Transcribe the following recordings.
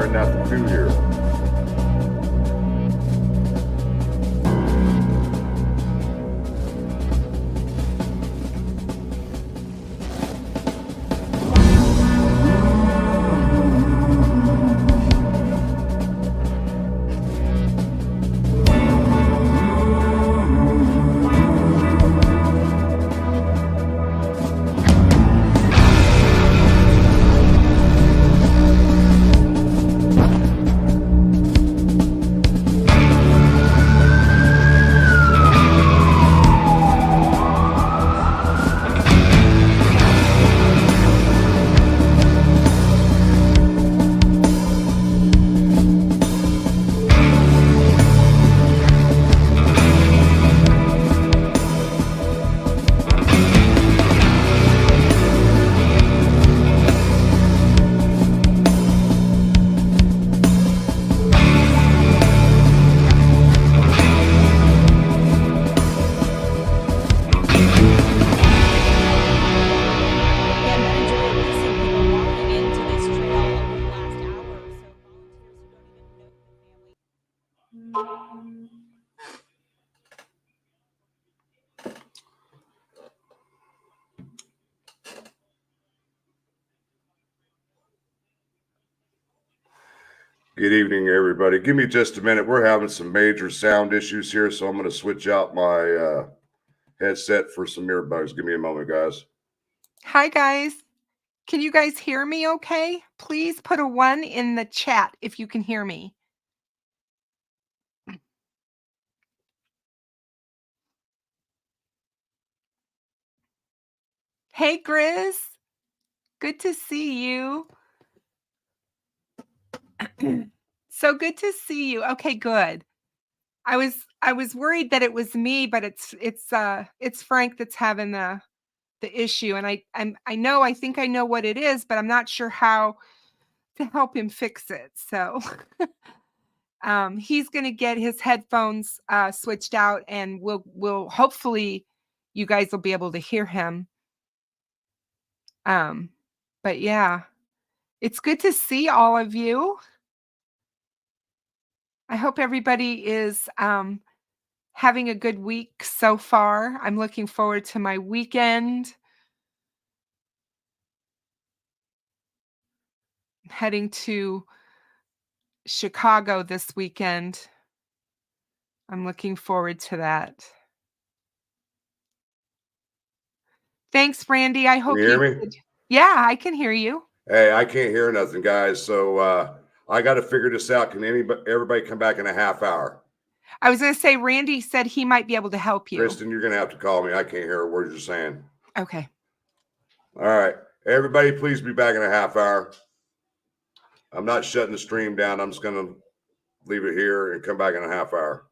Aaron, nothing to do here. Good evening, everybody. Give me just a minute. We're having some major sound issues here, so I'm going to switch out my headset for some earbuds. Give me a moment, guys. Hi, guys. Can you guys hear me okay? Please put a 1 in the chat if you can hear me. Hey, Grizz. Good to see you. So good to see you. Okay, good. I was worried that it was me, but it's Frank that's having the issue, and I think I know what it is, but I'm not sure how to help him fix it. So he's going to get his headphones switched out, and we'll hopefully you guys will be able to hear him. But yeah, it's good to see all of you. I hope everybody is having a good week so far. I'm looking forward to my weekend. I'm heading to Chicago this weekend. I'm looking forward to that. Thanks, Randy. I hope you hear me? Yeah, I can hear you. Hey, I can't hear nothing, guys. So I got to figure this out. Can everybody come back in a half hour? I was going to say, Randy said he might be able to help you. Kristin, you're going to have to call me. I can't hear a word you're saying. Okay. All right. Everybody, please be back in a half hour. I'm not shutting the stream down. I'm just going to leave it here and come back in a half hour.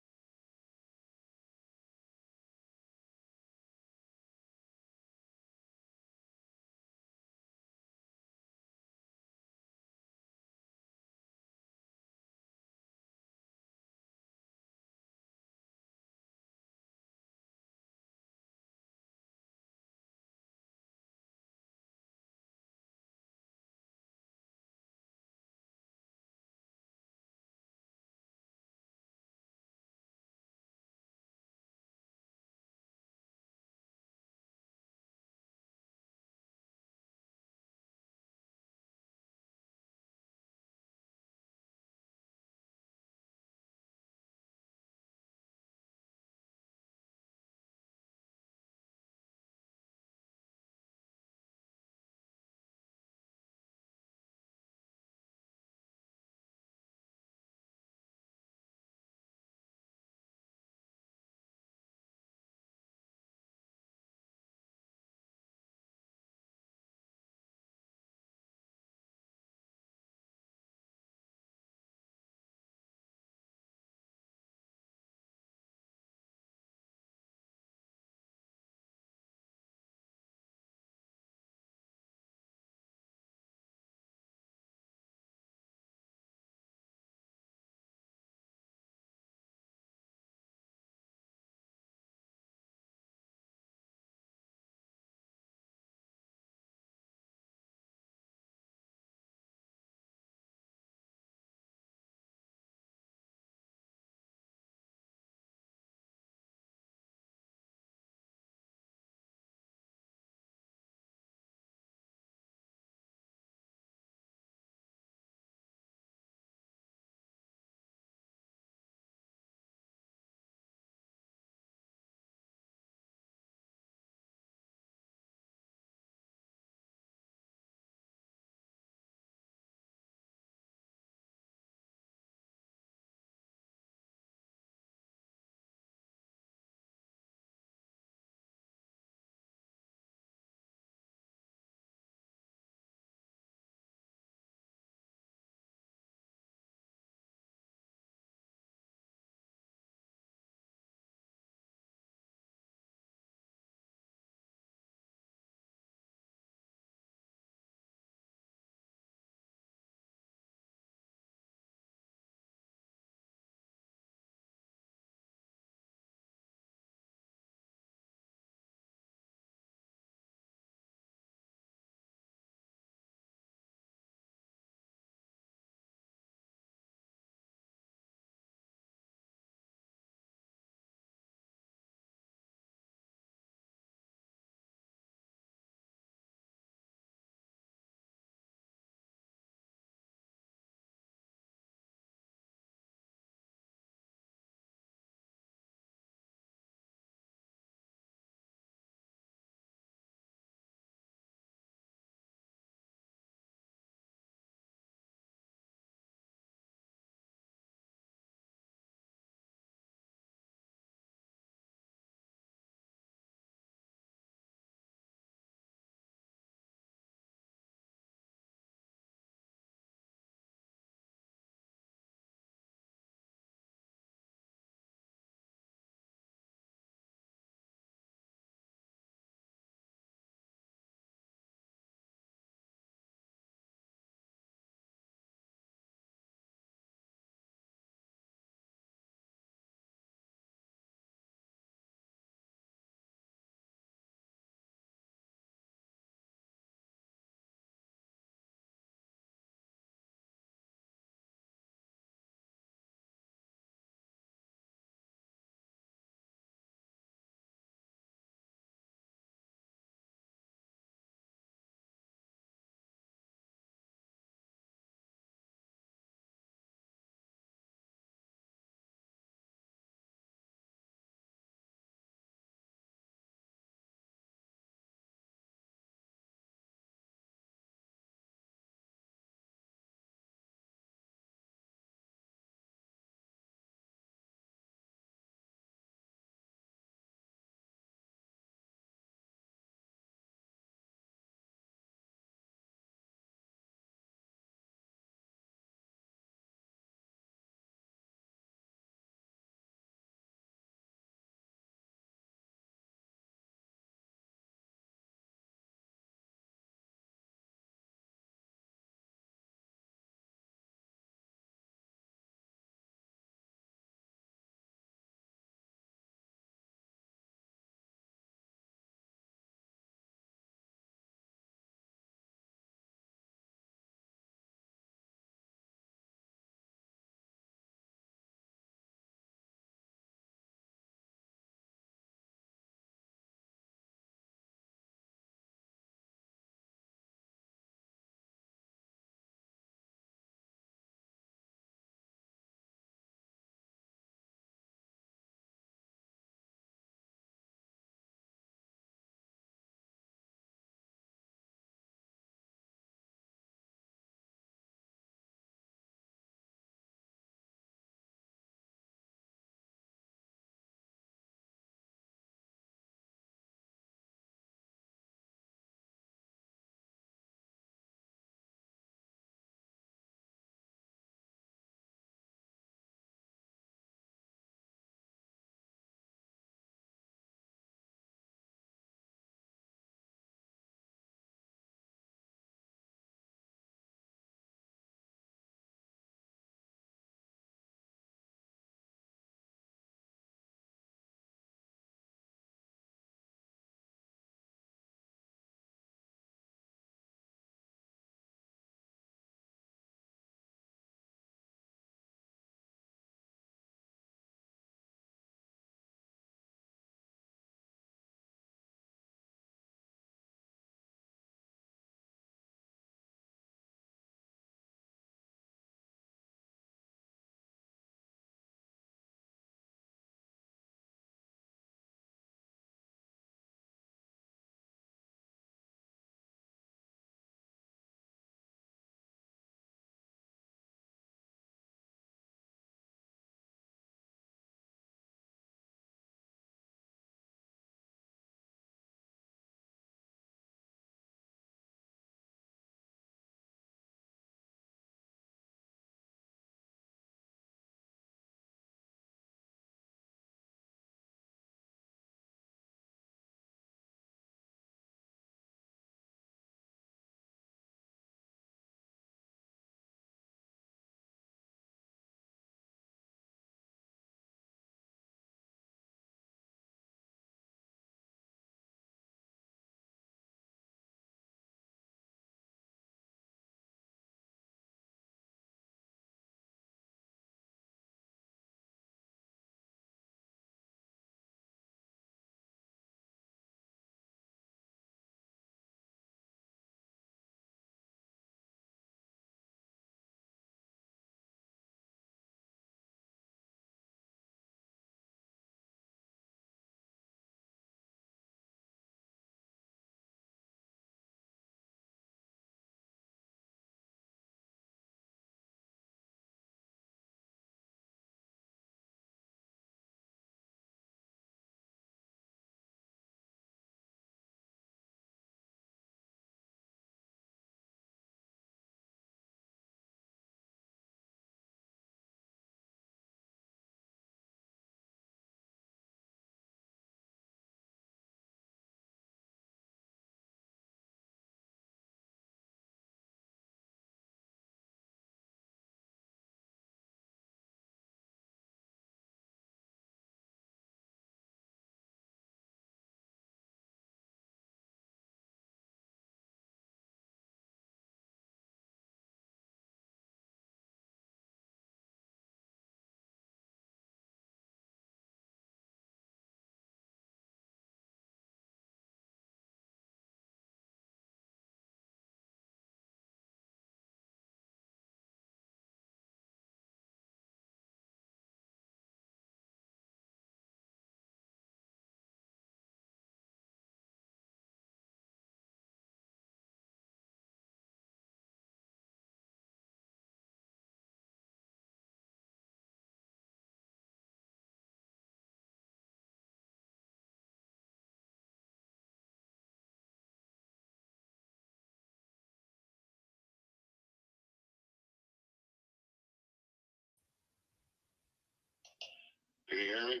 Can you hear me?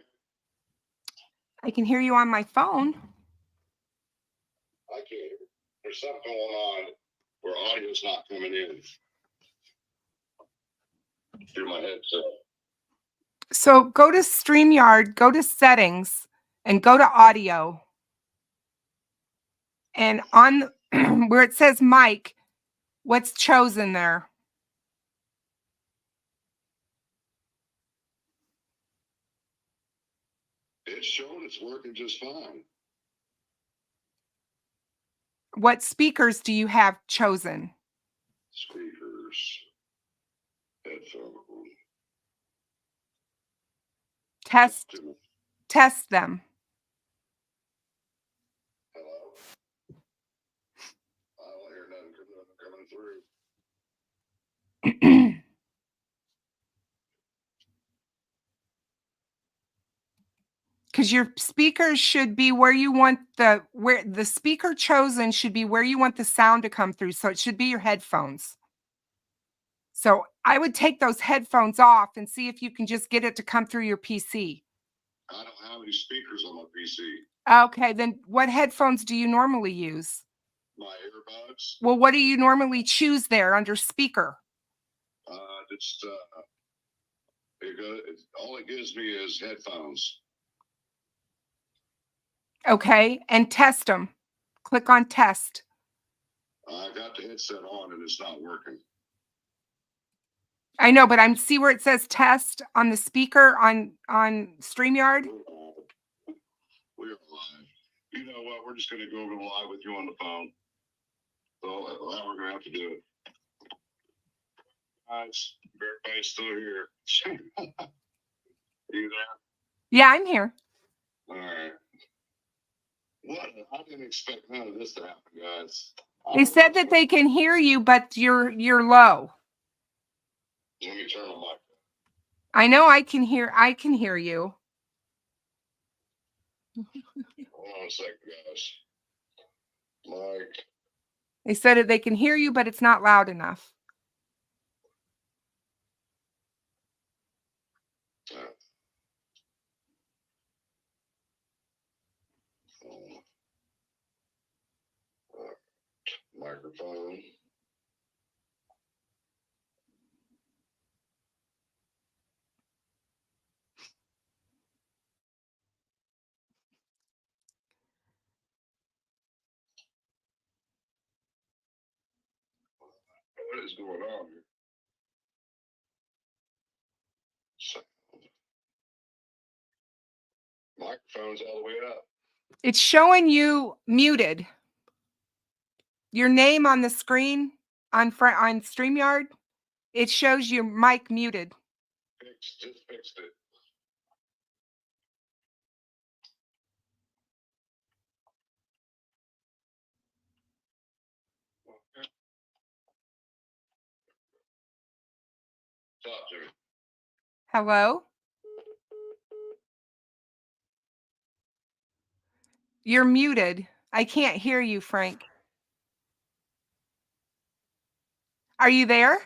I can hear you on my phone. I can't hear. There's something going on where audio's not coming in through my headset. So go to StreamYard, go to settings, and go to audio. And on where it says mic, what's chosen there? It's showing it's working just fine. What speakers do you have chosen? Speakers. Headphone. Test them. Hello? I don't hear nothing coming through. Because your speakers should be where you want where the speaker chosen should be where you want the sound to come through. So it should be your headphones. So I would take those headphones off and see if you can just get it to come through your PC. I don't have any speakers on my PC. Okay, then what headphones do you normally use? My earbuds. Well, what do you normally choose there under speaker? All it gives me is headphones. Okay, and test them. Click on test. I got the headset on and it's not working. I know, but see where it says test on the speaker on StreamYard? We're live. You know what? We're just going to go over live with you on the phone. So now we're going to have to do it. Guys, everybody's still here. You there? Yeah, I'm here. All right. What? I didn't expect none of this to happen, guys. They said that they can hear you, but you're low. Let me turn the mic. I know I can hear you. Hold on a second, guys. Mike. They said that they can hear you, but it's not loud enough. Microphone. What is going on here? Microphone's all the way up. It's showing you muted. Your name on the screen on StreamYard, it shows your mic muted. Just fixed it. Talk to me. Hello? You're muted. I can't hear you, Frank. Are you there?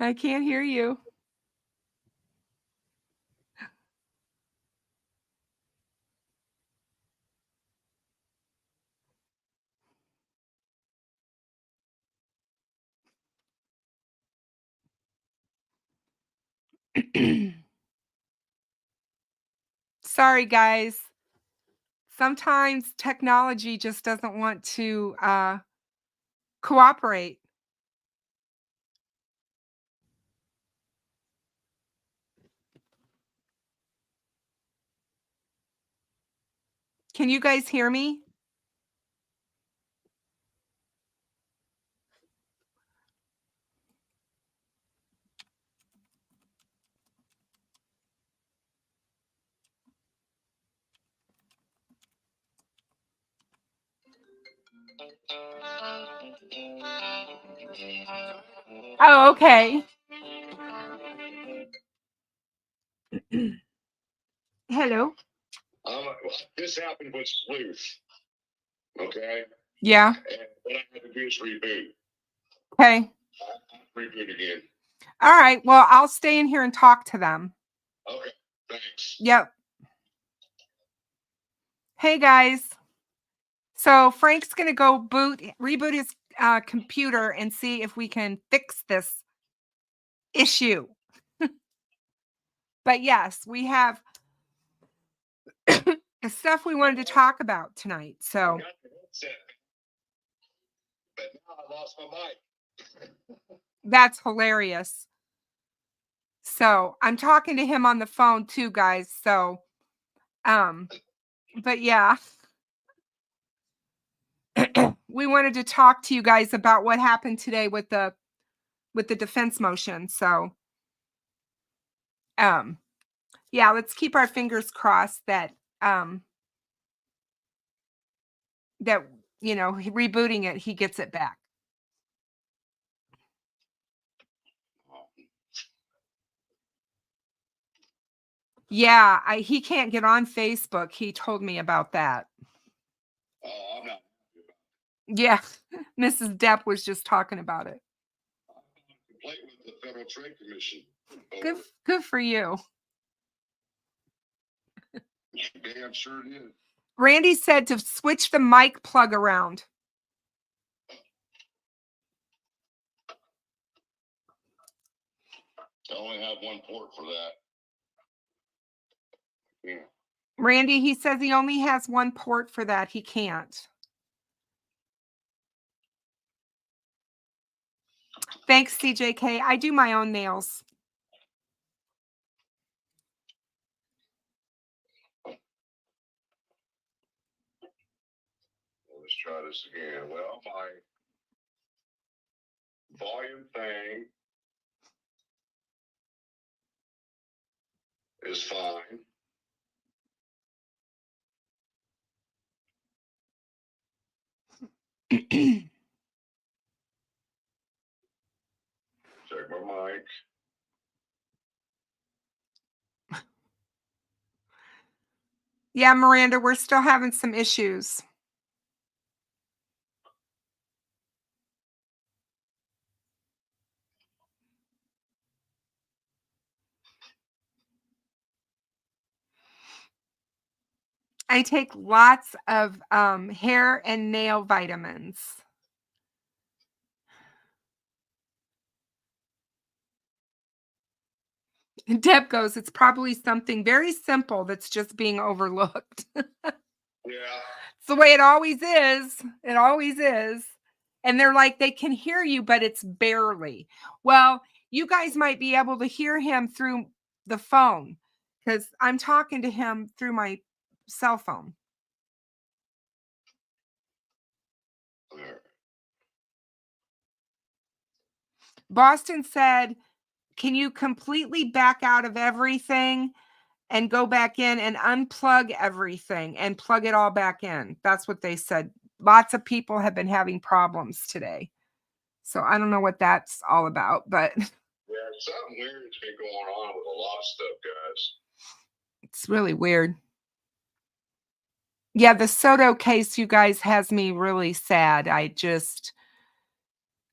I can't hear you. Sorry, guys. Sometimes technology just doesn't want to cooperate. Can you guys hear me? Oh, okay. Hello. This happened with Sleuth. Okay. Yeah. And what I had to do is reboot. Okay. Reboot again. All right. Well, I'll stay in here and talk to them. Okay, thanks. Yep. Hey guys. So Frank's gonna go reboot his computer and see if we can fix this issue. But yes, we have the stuff we wanted to talk about tonight. So I got the headset, but now I lost my mic. that's hilarious. So I'm talking to him on the phone too, guys. So, but yeah, we wanted to talk to you guys about what happened today with the defense motion. So, yeah, let's keep our fingers crossed that that rebooting it, he gets it back. Yeah, he can't get on Facebook. He told me about that. Oh, I'm not. Yeah, Mrs. Depp was just talking about it. Complaint with the Federal Trade Commission. Good for you. Damn sure did. Randy said to switch the mic plug around. I only have one port for that. Yeah. Randy, he says he only has one port for that. He can't. Thanks, CJK. I do my own nails. Let's try this again. Well, my volume thing is fine. Check my mic. Yeah, Miranda, we're still having some issues. I take lots of hair and nail vitamins. And Deb goes, it's probably something very simple that's just being overlooked. Yeah. It's the way it always is. It always is. And they're like, they can hear you, but it's barely. Well, you guys might be able to hear him through the phone because I'm talking to him through my cell phone. Boston said, can you completely back out of everything and go back in and unplug everything and plug it all back in? That's what they said. Lots of people have been having problems today. So I don't know what that's all about, but yeah, something weird's been going on with a lot of stuff, guys. It's really weird. Yeah, the Soto case, you guys, has me really sad.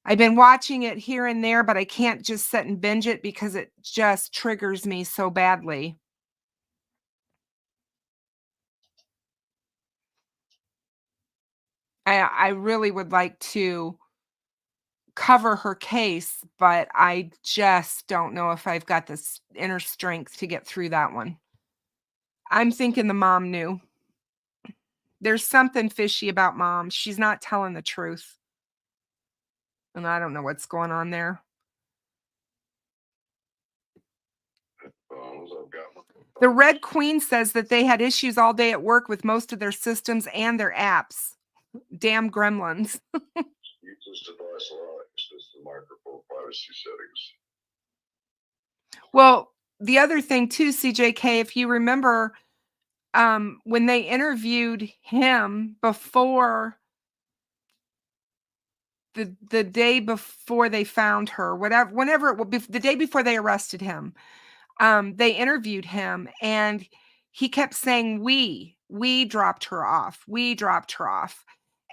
I've been watching it here and there, but I can't just sit and binge it because it just triggers me so badly. I really would like to cover her case, but I just don't know if I've got this inner strength to get through that one. I'm thinking the mom knew. There's something fishy about mom. She's not telling the truth. And I don't know what's going on there. The Red Queen says that they had issues all day at work with most of their systems and their apps. Damn gremlins. Use this device a lot. This is the microphone privacy settings. Well, the other thing too, CJK, if you remember, when they interviewed him before the day before they found her, whenever it was, the day before they arrested him, they interviewed him and he kept saying, we dropped her off. We dropped her off.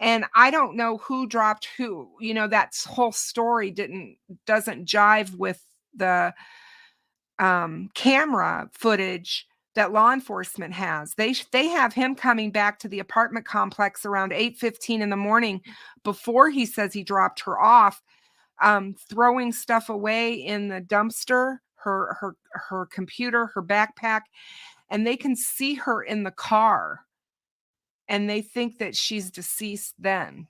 And I don't know who dropped who. That whole story doesn't jive with camera footage that law enforcement has. They have him coming back to the apartment complex around 8:15 in the morning before he says he dropped her off, throwing stuff away in the dumpster, her computer, her backpack, and they can see her in the car, and they think that she's deceased then.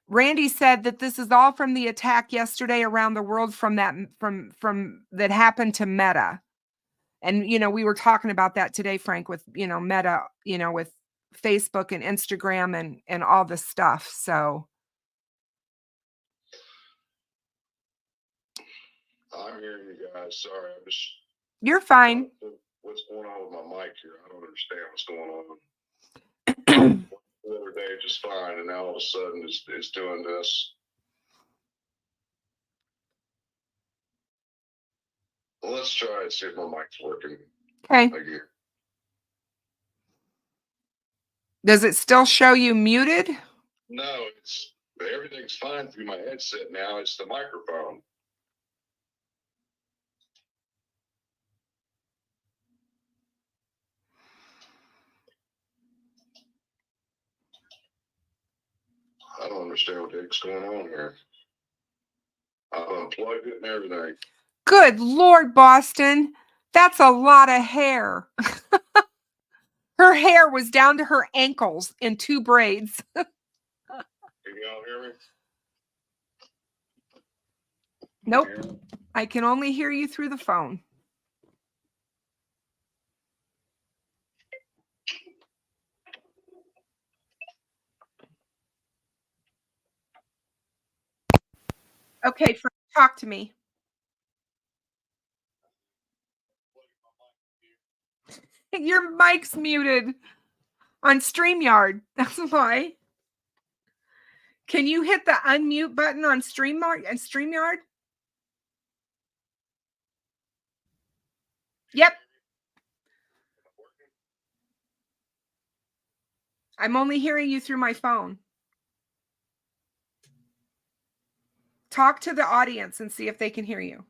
Randy said that this is all from the attack yesterday around the world from that happened to Meta. And we were talking about that today, Frank, with Meta, with Facebook and Instagram and all this stuff. So I'm hearing you guys. Sorry, I'm just. You're fine. What's going on with my mic here? I don't understand what's going on. The other day just fine, and now all of a sudden it's doing this. Well, let's try and see if my mic's working. Okay. Again. Does it still show you muted? No, everything's fine through my headset now. It's the microphone. I don't understand what the heck's going on here. I've unplugged it and everything. Good Lord, Boston. That's a lot of hair. Her hair was down to her ankles in 2 braids. Can y'all hear me? Nope. I can only hear you through the phone. Okay, Frank, talk to me. Your mic's muted on StreamYard. That's why. Can you hit the unmute button on StreamYard? Yep. I'm only hearing you through my phone. Talk to the audience and see if they can hear you.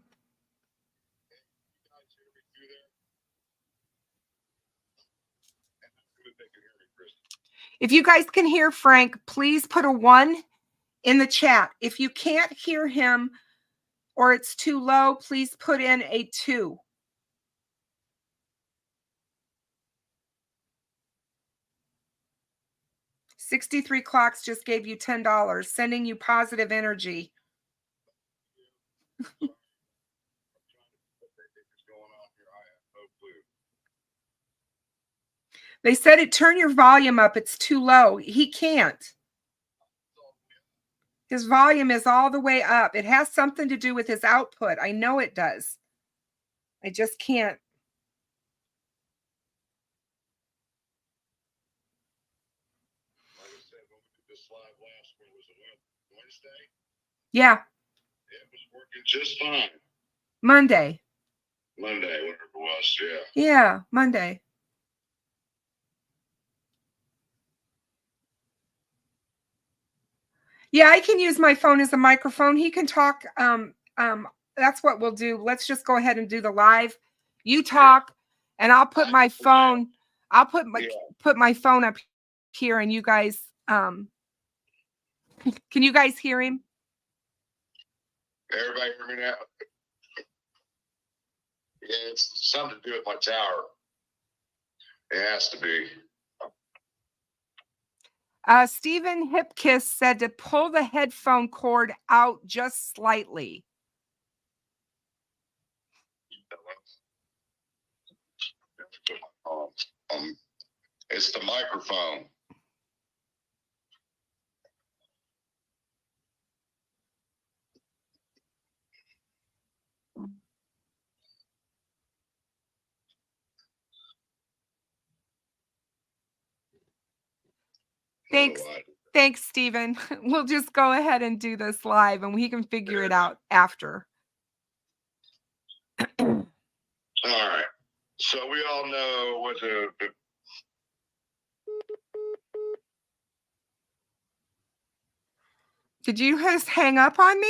If you guys can hear Frank, please put a 1 in the chat. If you can't hear him or it's too low, please put in a 2. $63 clocks just gave you $10, sending you positive energy. They said turn your volume up. It's too low. He can't. His volume is all the way up. It has something to do with his output. I know it does. I just can't. Like I said, when we did this live last week, was it Wednesday? Yeah. It was working just fine. Monday, whatever it was, yeah. Yeah, Monday. Yeah, I can use my phone as a microphone. He can talk. That's what we'll do. Let's just go ahead and do the live. You talk, and I'll put my phone. I'll put my phone up here, and you guys. Can you guys hear him? Everybody hear me now? Yeah, it's something to do with my tower. It has to be. Stephen Hipkiss said to pull the headphone cord out just slightly. It's the microphone. Thanks, Stephen. We'll just go ahead and do this live, and we can figure it out after. All right. So we all know what the Did you just hang up on me?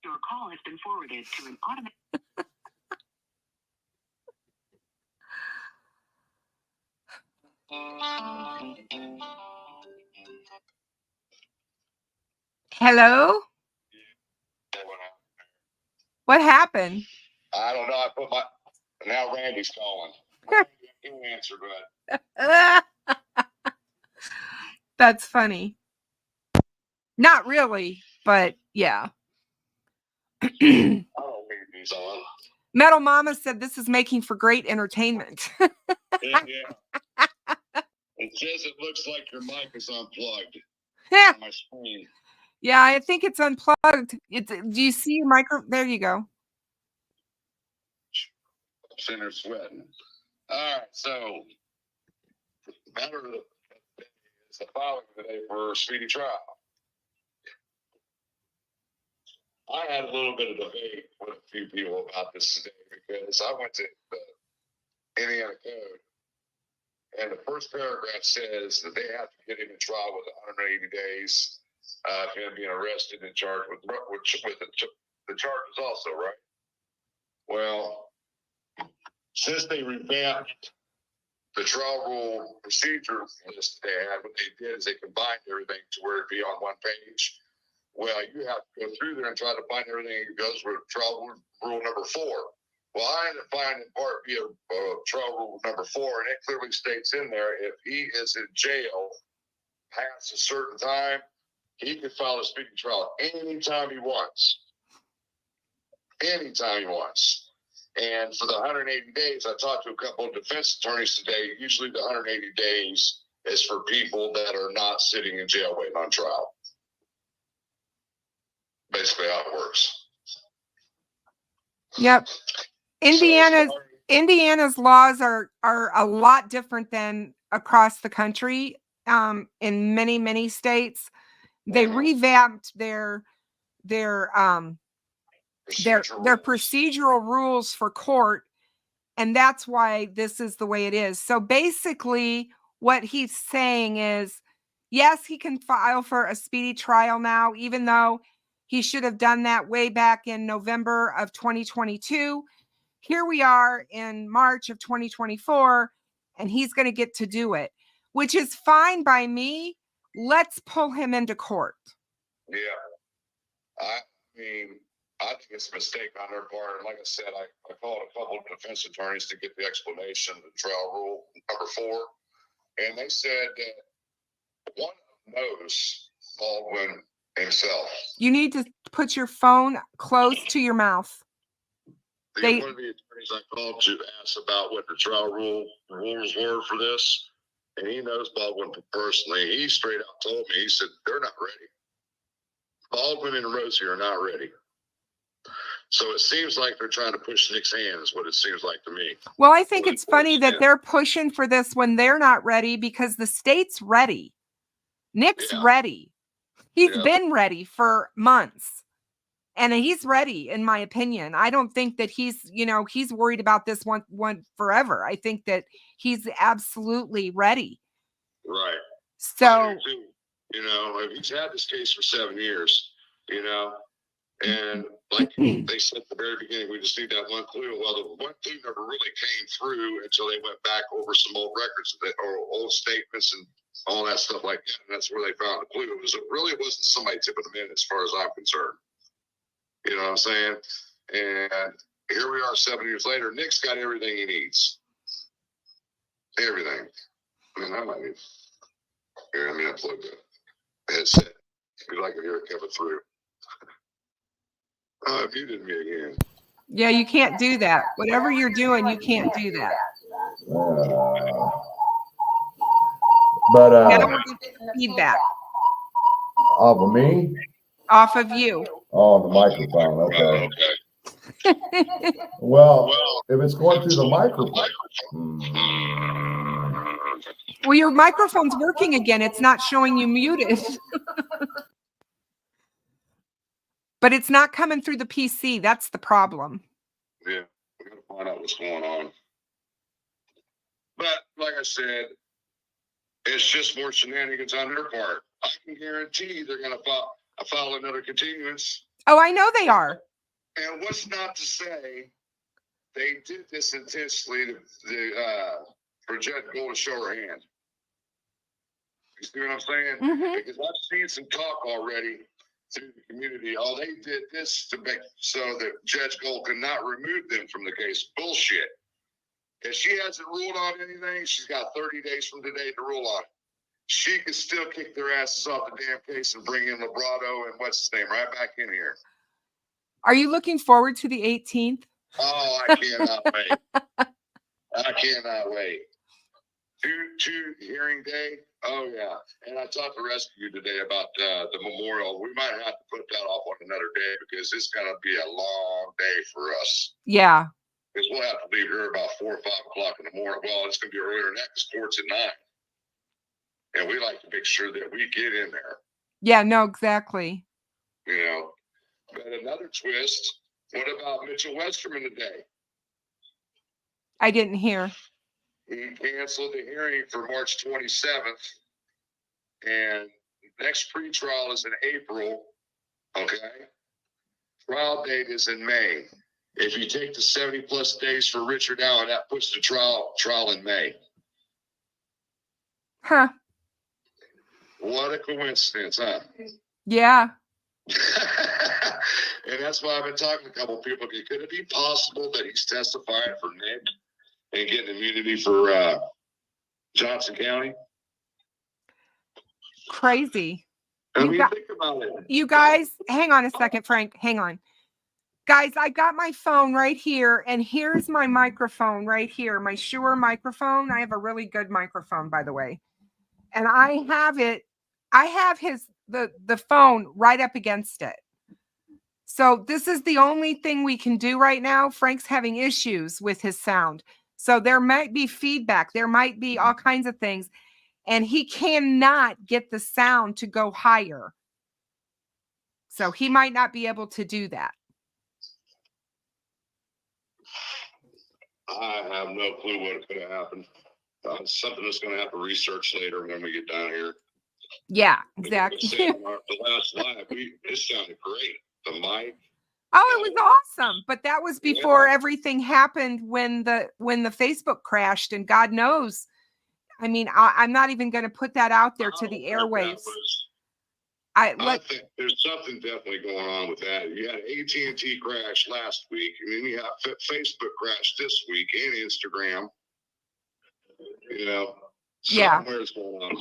Your call has been forwarded to an automatic. Hello? What happened? I don't know. I put my. Now Randy's calling. You answer, but That's funny. Not really, but yeah. I don't need these on. Metal Mama said this is making for great entertainment. Yeah. It says it looks like your mic is unplugged Yeah. on my screen. Yeah, I think it's unplugged. Do you see your micro? There you go. I'm sitting there sweating. All right, so matter of the day is the following today for speedy trial. I had a little bit of debate with a few people about this today because I went to the Indiana Code, and the first paragraph says that they have to get him in trial with 180 days of him being arrested and charged with the charges also, right? Well, since they revamped the trial rule procedure list they had, what they did is they combined everything to where it'd be on one page. Well, you have to go through there and try to find everything that goes with trial rule number 4. Well, I ended up finding part B of trial rule number 4, and it clearly states in there if he is in jail past a certain time, he can file a speedy trial anytime he wants. Anytime he wants. And for the 180 days, I talked to a couple of defense attorneys today. Usually the 180 days is for people that are not sitting in jail waiting on trial. Basically how it works. Yep. Indiana's laws are a lot different than across the country. In many states, they revamped their procedural rules for court, and that's why this is the way it is. So basically, what he's saying is, yes, he can file for a speedy trial now, even though he should have done that way back in November of 2022. Here we are in March of 2024, and he's going to get to do it, which is fine by me. Let's pull him into court. Yeah. I mean, I think it's a mistake on their part. And like I said, I called a couple of defense attorneys to get the explanation of the trial rule number 4. And they said that one of them knows Baldwin himself. You need to put your phone close to your mouth. One of the attorneys I called to ask about what the trial rules were for this, and he knows Baldwin personally. He straight out told me, he said, they're not ready. Baldwin and Rosie are not ready. So it seems like they're trying to push Nick's hand is what it seems like to me. Well, I think it's funny that they're pushing for this when they're not ready, because the state's ready. Nick's ready. He's been ready for months. And he's ready, in my opinion. I don't think that he's worried about this one forever. I think that he's absolutely ready. Right. So, he's had this case for 7 years, and like they said at the very beginning, we just need that one clue. Well, the one clue never really came through until they went back over some old records or old statements and all that stuff like that. And that's where they found the clue. It really wasn't somebody tipping them in as far as I'm concerned. You know what I'm saying? And here we are 7 years later. Nick's got everything he needs. Everything. I mean, I might need. Here, let me unplug the headset. Because I can hear it coming through. It muted me again. Yeah, you can't do that. Whatever you're doing, you can't do that. Now we're getting feedback. Off of me? Off of you. Oh, the microphone. Okay. Well, if it's going through the microphone. Well, your microphone's working again. It's not showing you muted. But it's not coming through the PC. That's the problem. Yeah, we gotta find out what's going on. But like I said, it's just more shenanigans on their part. I can guarantee they're going to file another continuance. Oh, I know they are. And what's not to say they did this intentionally for Judge Gold to show her hand. You see what I'm saying? Mm-hmm. Because I've seen some talk already through the community. Oh, they did this to make so that Judge Gold could not remove them from the case. Bullshit. If she hasn't ruled on anything, she's got 30 days from today to rule on it. She can still kick their asses off the damn case and bring in Librado and what's his name right back in here. Are you looking forward to the 18th? Oh, I cannot wait. I cannot wait. Two hearing day. Oh, yeah. And I talked to Rescue today about the memorial. We might have to put that off on another day because it's going to be a long day for us. Yeah. Because we'll have to leave here about 4 or 5 o'clock in the morning. Well, it's going to be earlier than that because court's at 9. And we like to make sure that we get in there. Yeah, no, exactly. You know. But another twist, what about Mitchell Westerman today? I didn't hear. He canceled the hearing for March 27th. And next pretrial is in April. Okay. Trial date is in May. If you take the 70 plus days for Richard Allen, that puts the trial in May. Huh. What a coincidence, huh? Yeah. And that's why I've been talking to a couple of people. Could it be possible that he's testifying for Nick and getting immunity for Johnson County? Crazy. I mean, think about it. You guys, hang on a second, Frank. Hang on. Guys, I got my phone right here, and here's my microphone right here, my Shure microphone. I have a really good microphone, by the way. And I have the phone right up against it. So this is the only thing we can do right now. Frank's having issues with his sound. So there might be feedback. There might be all kinds of things. And he cannot get the sound to go higher. So he might not be able to do that. I have no clue what could have happened. Something that's going to have to research later when we get down here. Yeah, exactly. The last live, it sounded great. The mic. Oh, it was awesome. But that was before everything happened when the Facebook crashed, and God knows. I mean, I'm not even going to put that out there to the airwaves. I think there's something definitely going on with that. You had AT&T crash last week, and then you have Facebook crash this week and Instagram. You know, somewhere's going on.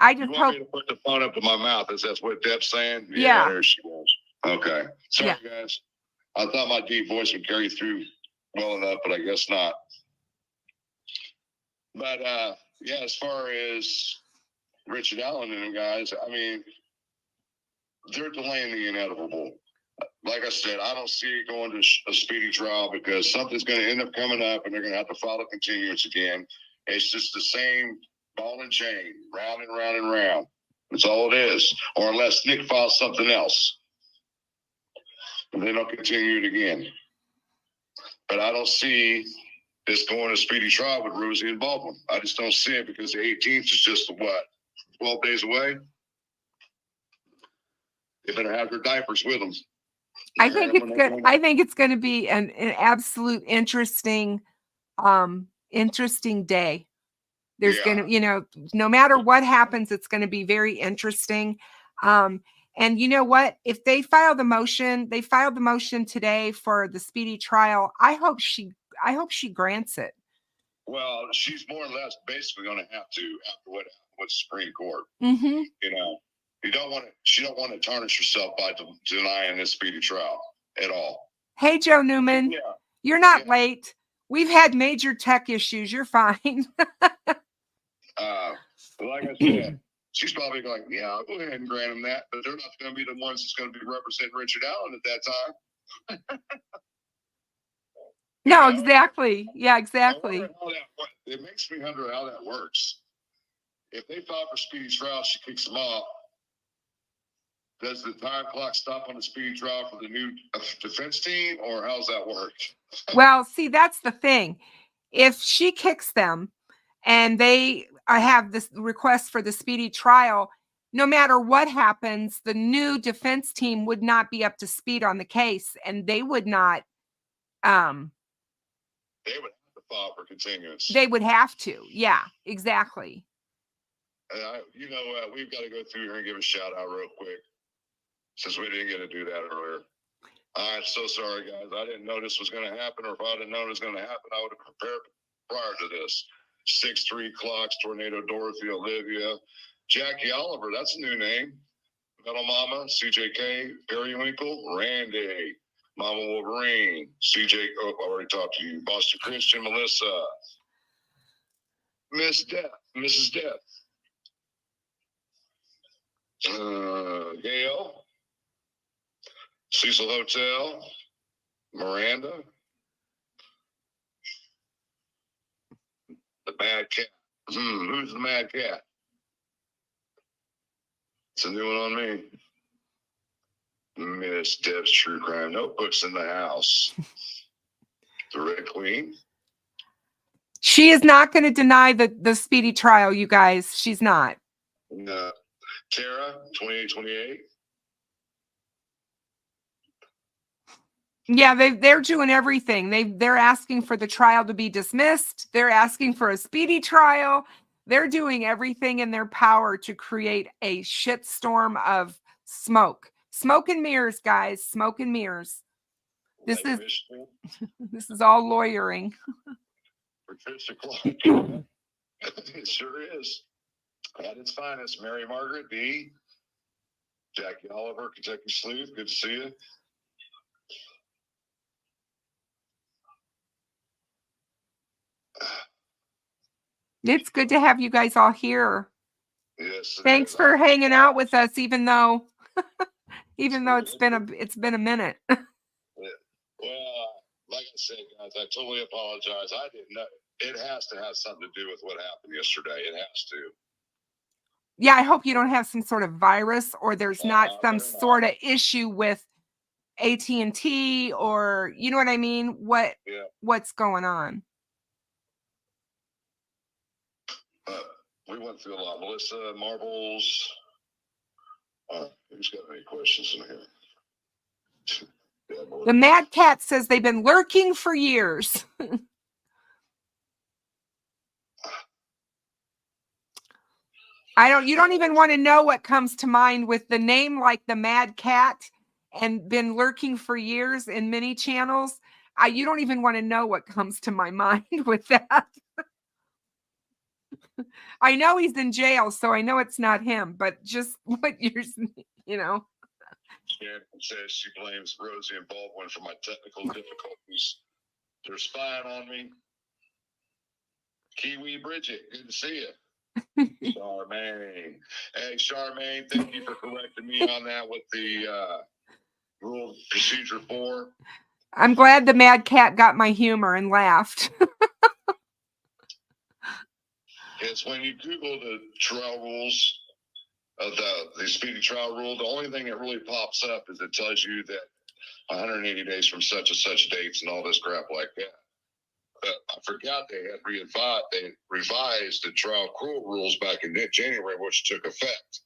I just hope me to put the phone up to my mouth. Is that what Deb's saying? Yeah. There she was. Okay. Sorry, guys. I thought my deep voice would carry through well enough, but I guess not. But yeah, as far as Richard Allen and them guys, I mean, they're delaying the inevitable. Like I said, I don't see it going to a speedy trial because something's going to end up coming up and they're going to have to file a continuance again. It's just the same ball and chain, round and round and round. That's all it is. Or unless Nick files something else. And then they'll continue it again. But I don't see this going to speedy trial with Rosie and Baldwin. I just don't see it because the 18th is just, 12 days away? They better have their diapers with them. I think it's good. I think it's going to be an absolute interesting day. There's going to, no matter what happens, it's going to be very interesting. And you know what? If they filed the motion today for the speedy trial. I hope she grants it. Well, she's more or less basically going to have to after what Supreme Court. Mm-hmm. She don't want to tarnish herself by denying this speedy trial at all. Hey, Joe Newman, you're not late. We've had major tech issues. You're fine. Like I said, she's probably going, I'll go ahead and grant them that, but they're not going to be the ones that's going to be representing Richard Allen at that time. No, exactly. Yeah, exactly. It makes me wonder how that works. If they file for speedy trial, she kicks them off. does the time clock stop on the speedy trial for the new defense team, or how's that work? Well, see, that's the thing. If she kicks them and they have this request for the speedy trial, no matter what happens, the new defense team would not be up to speed on the case, and they would not. They would have to file for continuance. They would have to. Yeah, exactly. And we've got to go through here and give a shout out real quick, since we didn't get to do that earlier. I'm so sorry, guys. I didn't know this was going to happen, or if I'd have known it was going to happen, I would have prepared prior to this. 6'3" Clocks, Tornado Dorothy, Olivia, Jackie Oliver, that's a new name. Metal Mama, CJK, Periwinkle, Randy, Mama Wolverine, CJ, I already talked to you, Boston Christian, Melissa, Miss Death, Mrs. Death, Gail, Cecil Hotel, Miranda, the Mad Cat. Who's the Mad Cat? It's a new one on me. Miss Deb's True Crime Notebooks in the house. The Red Queen. She is not going to deny the speedy trial, you guys. She's not. No. Tara, 2828. Yeah, they're doing everything. They're asking for the trial to be dismissed. They're asking for a speedy trial. They're doing everything in their power to create a shitstorm of smoke. Smoke and mirrors, guys. Smoke and mirrors. This is all lawyering. Patricia Clark. It sure is. At its finest. Mary Margaret D. Jackie Oliver, Kentucky Sleuth. Good to see you. It's good to have you guys all here. Yes. Thanks for hanging out with us, even though it's been a minute. Well, like I said, guys, I totally apologize. I didn't know. It has to have something to do with what happened yesterday. It has to. Yeah, I hope you don't have some sort of virus, or there's not some sort of issue with AT&T, or you know what I mean? What's going on? We went through a lot. Melissa, Marbles. Who's got any questions in here? The Mad Cat says they've been lurking for years. You don't even want to know what comes to mind with the name like the Mad Cat and been lurking for years in many channels. You don't even want to know what comes to my mind with that. I know he's in jail, so I know it's not him, but just what you're. Shannon says she blames Rosie and Baldwin for my technical difficulties. They're spying on me. Kiwi Bridget, good to see you. Charmaine. Hey, Charmaine, thank you for correcting me on that with the rule procedure 4. I'm glad the Mad Cat got my humor and laughed. It's when you Google the trial rules of the speedy trial rule, the only thing that really pops up is it tells you that 180 days from such and such dates and all this crap like that. But I forgot they revised the trial accrual rules back in January, which took effect.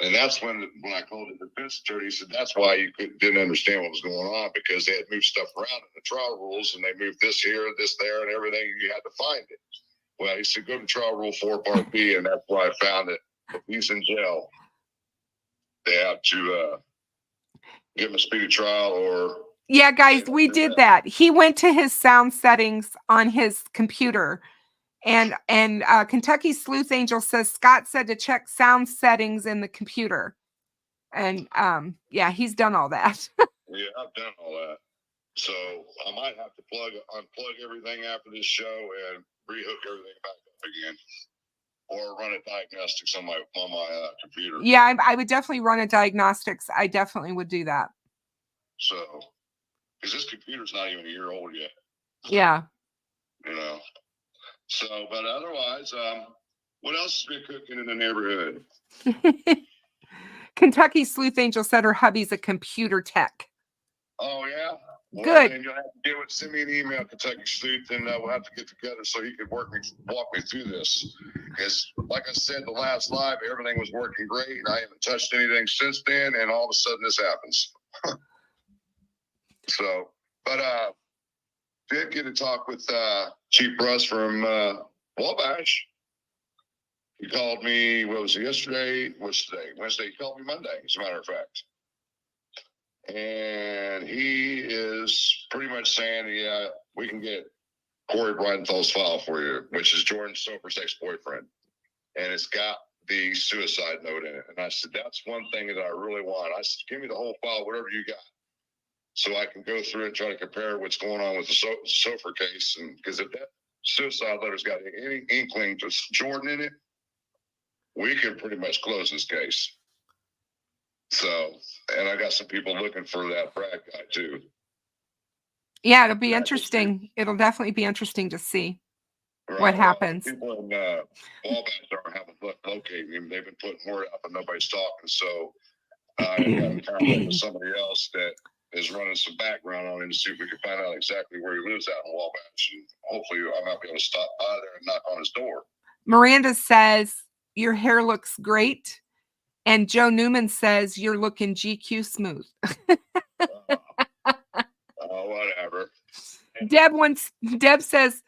And that's when I called the defense attorney, he said that's why you didn't understand what was going on, because they had moved stuff around in the trial rules, and they moved this here, this there, and everything. You had to find it. Well, he said go to trial rule 4 part B, and that's why I found it. If he's in jail, they have to give him a speedy trial, or yeah, guys, we did that. He went to his sound settings on his computer, and Kentucky Sleuth Angel says Scott said to check sound settings in the computer, and yeah, he's done all that. Yeah, I've done all that. So I might have to unplug everything after this show and rehook everything back up again, or run a diagnostics on my computer. Yeah, I would definitely run a diagnostics. I definitely would do that. So, because this computer's not even a year old yet. Yeah. So, but otherwise, what else has been cooking in the neighborhood? Kentucky Sleuth Angel said her hubby's a computer tech. Oh yeah. Well, Good. then you'll have to send me an email, Kentucky Sleuth, and we'll have to get together so he could walk me through this. Because, like I said, the last live, everything was working great, and I haven't touched anything since then. And all of a sudden, this happens. So, but did get to talk with Chief Russ from Wabash. He called me. What was it, yesterday? What's today? Wednesday. He called me Monday, as a matter of fact. And he is pretty much saying, yeah, we can get Corey Bridenthal's file for you, which is Jordan Soper's ex-boyfriend. And it's got the suicide note in it. And I said, that's one thing that I really want. I said, give me the whole file, whatever you got, so I can go through and try to compare what's going on with the Soper case. And because if that suicide letter's got any inkling to Jordan in it, we can pretty much close this case. So, and I got some people looking for that Brad guy too. Yeah, it'll be interesting. It'll definitely be interesting to see what happens. People in Wabash don't have a locating him. They've been putting word out, but nobody's talking. So I got in contact with somebody else that is running some background on him to see if we can find out exactly where he lives out in Wabash. And hopefully I might be able to stop by there and knock on his door. Miranda says, your hair looks great. And Joe Newman says, you're looking GQ smooth. Whatever. Deb says,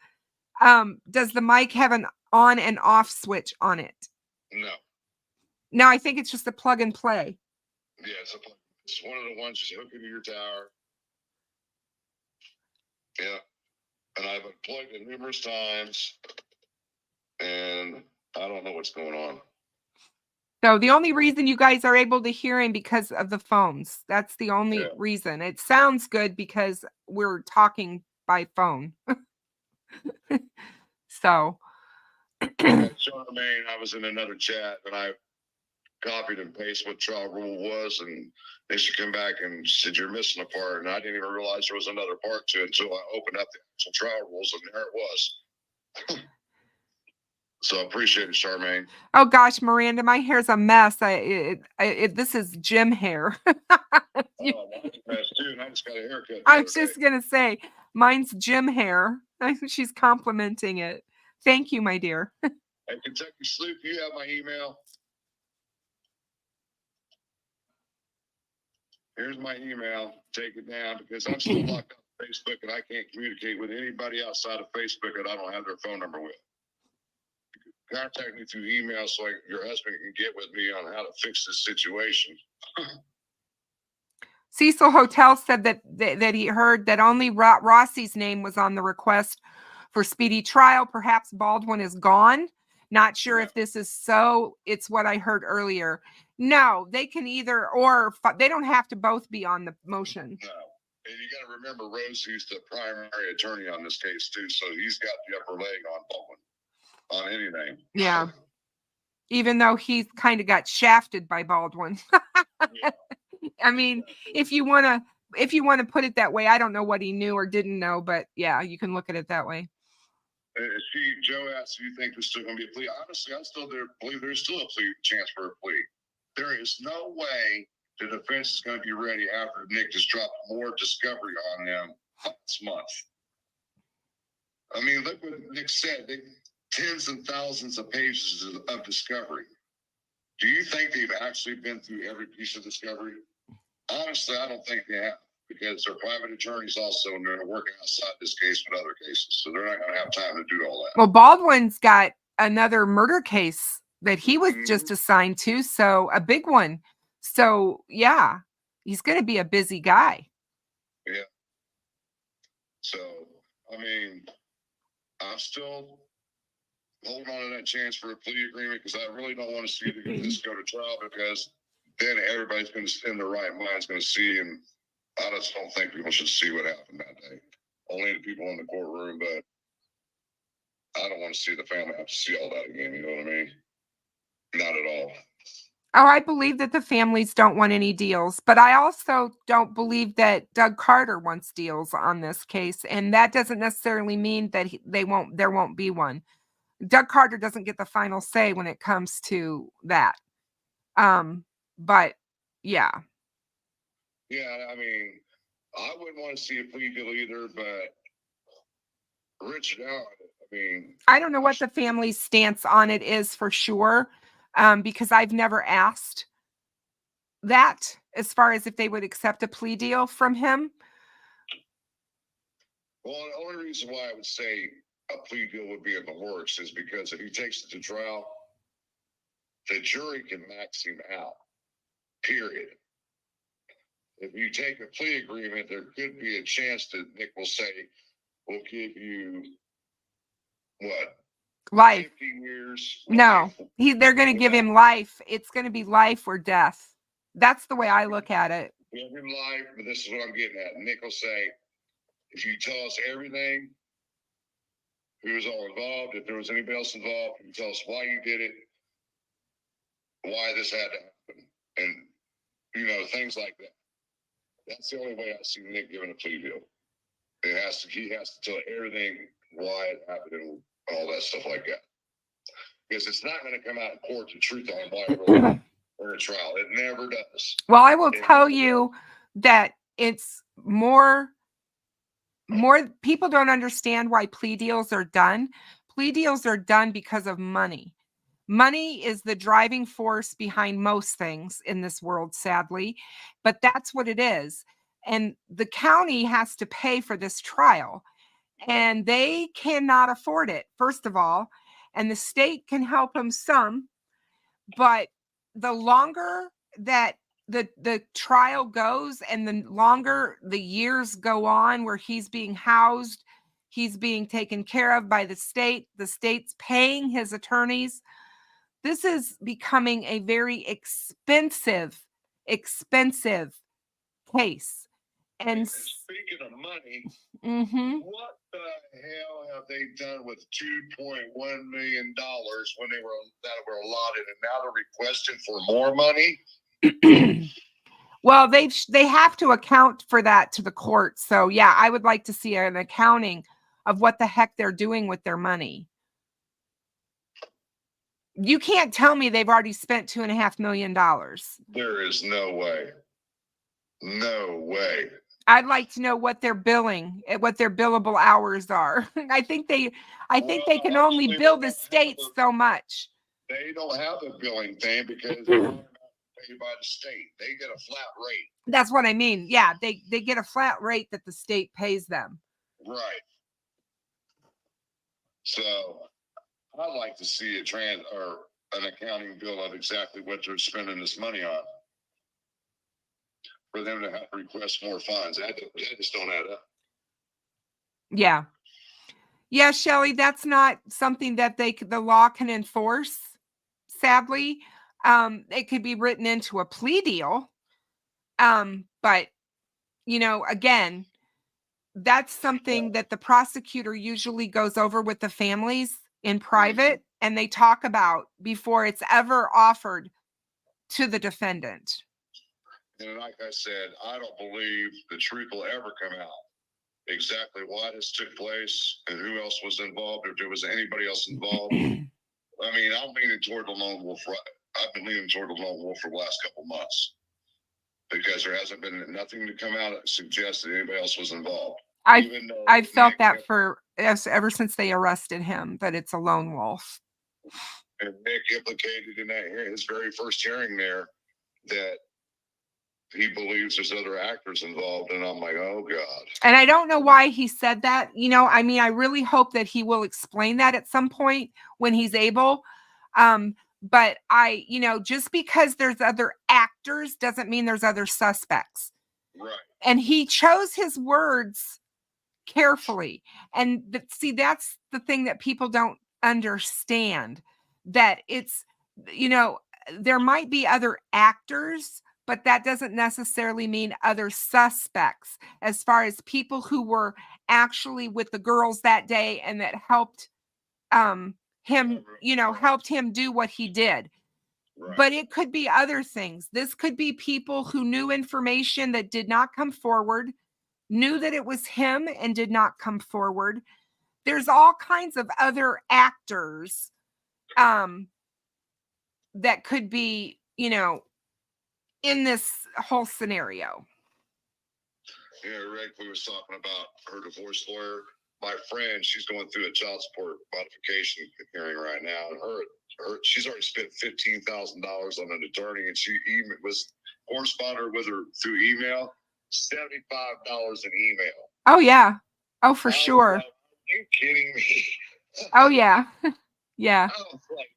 does the mic have an on and off switch on it? No. No, I think it's just a plug and play. Yeah, it's one of the ones you hook into your tower. Yeah. And I've unplugged it numerous times, and I don't know what's going on. So the only reason you guys are able to hear him because of the phones. That's the only reason. It sounds good because we're talking by phone. So. Charmaine, I was in another chat, and I copied and pasted what trial rule was, and they should come back and said, you're missing a part. And I didn't even realize there was another part to it until I opened up the actual trial rules, and there it was. So I appreciate it, Charmaine. Oh gosh, Miranda, my hair's a mess. This is gym hair. Mine's a mess too, and I just got a haircut. I was just gonna say, mine's gym hair. She's complimenting it. Thank you, my dear. Hey, Kentucky Sleuth, you have my email. Here's my email. Take it down because I'm still locked up on Facebook, and I can't communicate with anybody outside of Facebook that I don't have their phone number with. Contact me through email so your husband can get with me on how to fix this situation. Cecil Hotel said that he heard that only Rossi's name was on the request for speedy trial. Perhaps Baldwin is gone. Not sure if this is so. It's what I heard earlier. No, they can either or. They don't have to both be on the motion. No. And you got to remember, Rose, who's the primary attorney on this case too, so he's got the upper leg on Baldwin. On anything. Yeah. Even though he kind of got shafted by Baldwin. Yeah. I mean, if you want to put it that way, I don't know what he knew or didn't know, but yeah, you can look at it that way. Joe asked, do you think there's still going to be a plea? Honestly, I still believe there's still a chance for a plea. There is no way the defense is going to be ready after Nick just dropped more discovery on them last month. I mean, look what Nick said. Tens and thousands of pages of discovery. Do you think they've actually been through every piece of discovery? Honestly, I don't think they have, because they're private attorneys also, and they're working outside this case with other cases, so they're not going to have time to do all that. Well, Baldwin's got another murder case that he was just assigned to, so a big one. So yeah, he's going to be a busy guy. Yeah. So, I mean, I'm still holding on to that chance for a plea agreement because I really don't want to see this go to trial, because then everybody's going to, in their right mind, is going to see, and I just don't think people should see what happened that day. Only the people in the courtroom, but I don't want to see the family have to see all that again. You know what I mean? Not at all. Oh, I believe that the families don't want any deals, but I also don't believe that Doug Carter wants deals on this case, and that doesn't necessarily mean that there won't be one. Doug Carter doesn't get the final say when it comes to that. But yeah. Yeah, I mean, I wouldn't want to see a plea deal either, but Richard Allen, I mean, I don't know what the family's stance on it is for sure, because I've never asked that as far as if they would accept a plea deal from him. well, the only reason why I would say a plea deal would be in the works is because if he takes it to trial, the jury can max him out, period. If you take a plea agreement, there could be a chance that Nick will say, we'll give you, what, Life. 15 years? No, they're going to give him life. It's going to be life or death. That's the way I look at it. Give him life, but this is what I'm getting at. Nick will say, if you tell us everything, who was all involved, if there was anybody else involved, if you tell us why you did it, why this had to happen, and, things like that. That's the only way I see Nick giving a plea deal. He has to tell everything, why it happened, and all that stuff like that. Because it's not going to come out in court, the truth on black or a trial. It never does. Well, I will tell you that it's more people don't understand why plea deals are done. Plea deals are done because of money. Money is the driving force behind most things in this world, sadly, but that's what it is. And the county has to pay for this trial, and they cannot afford it, first of all. And the state can help them some, but the longer that the trial goes and the longer the years go on where he's being housed, he's being taken care of by the state's paying his attorneys. This is becoming a very expensive case. And speaking of money, mm-hmm. What the hell have they done with $2.1 million when they were allotted, and now they're requesting for more money? Well, they have to account for that to the court. So yeah, I would like to see an accounting of what the heck they're doing with their money. You can't tell me they've already spent $2.5 million. There is no way. No way. I'd like to know what they're billing, what their billable hours are. I think they can only bill the state so much. They don't have a billing thing because they're paid by the state. They get a flat rate. That's what I mean. Yeah, they get a flat rate that the state pays them. Right. So I'd like to see an accounting bill of exactly what they're spending this money on, for them to have to request more funds. That just don't add up. Yeah. Yeah, Shelley, that's not something that the law can enforce, sadly. It could be written into a plea deal. But, again, that's something that the prosecutor usually goes over with the families in private, and they talk about before it's ever offered to the defendant. And like I said, I don't believe the truth will ever come out. Exactly why this took place and who else was involved, or if there was anybody else involved. I mean, I'm leaning toward the lone wolf. I've been leaning toward the lone wolf for the last couple months because there hasn't been nothing to come out that suggests that anybody else was involved. I've felt that ever since they arrested him, that it's a lone wolf. And Nick implicated in that his very first hearing there that he believes there's other actors involved, and I'm like, oh God. And I don't know why he said that. I mean, I really hope that he will explain that at some point when he's able. But just because there's other actors doesn't mean there's other suspects. Right. And he chose his words carefully. And see, that's the thing that people don't understand, that it's, there might be other actors, but that doesn't necessarily mean other suspects, as far as people who were actually with the girls that day and that helped him, helped him do what he did. Right. But it could be other things. This could be people who knew information that did not come forward, knew that it was him and did not come forward. There's all kinds of other actors that could be, in this whole scenario. Yeah, Rick, we was talking about her divorce lawyer. My friend, she's going through a child support modification hearing right now, and she's already spent $15,000 on an attorney, and she was corresponded with her through email. $75 an email. Oh yeah. Oh, for sure. Like, are you kidding me? Oh yeah. Yeah. I was like,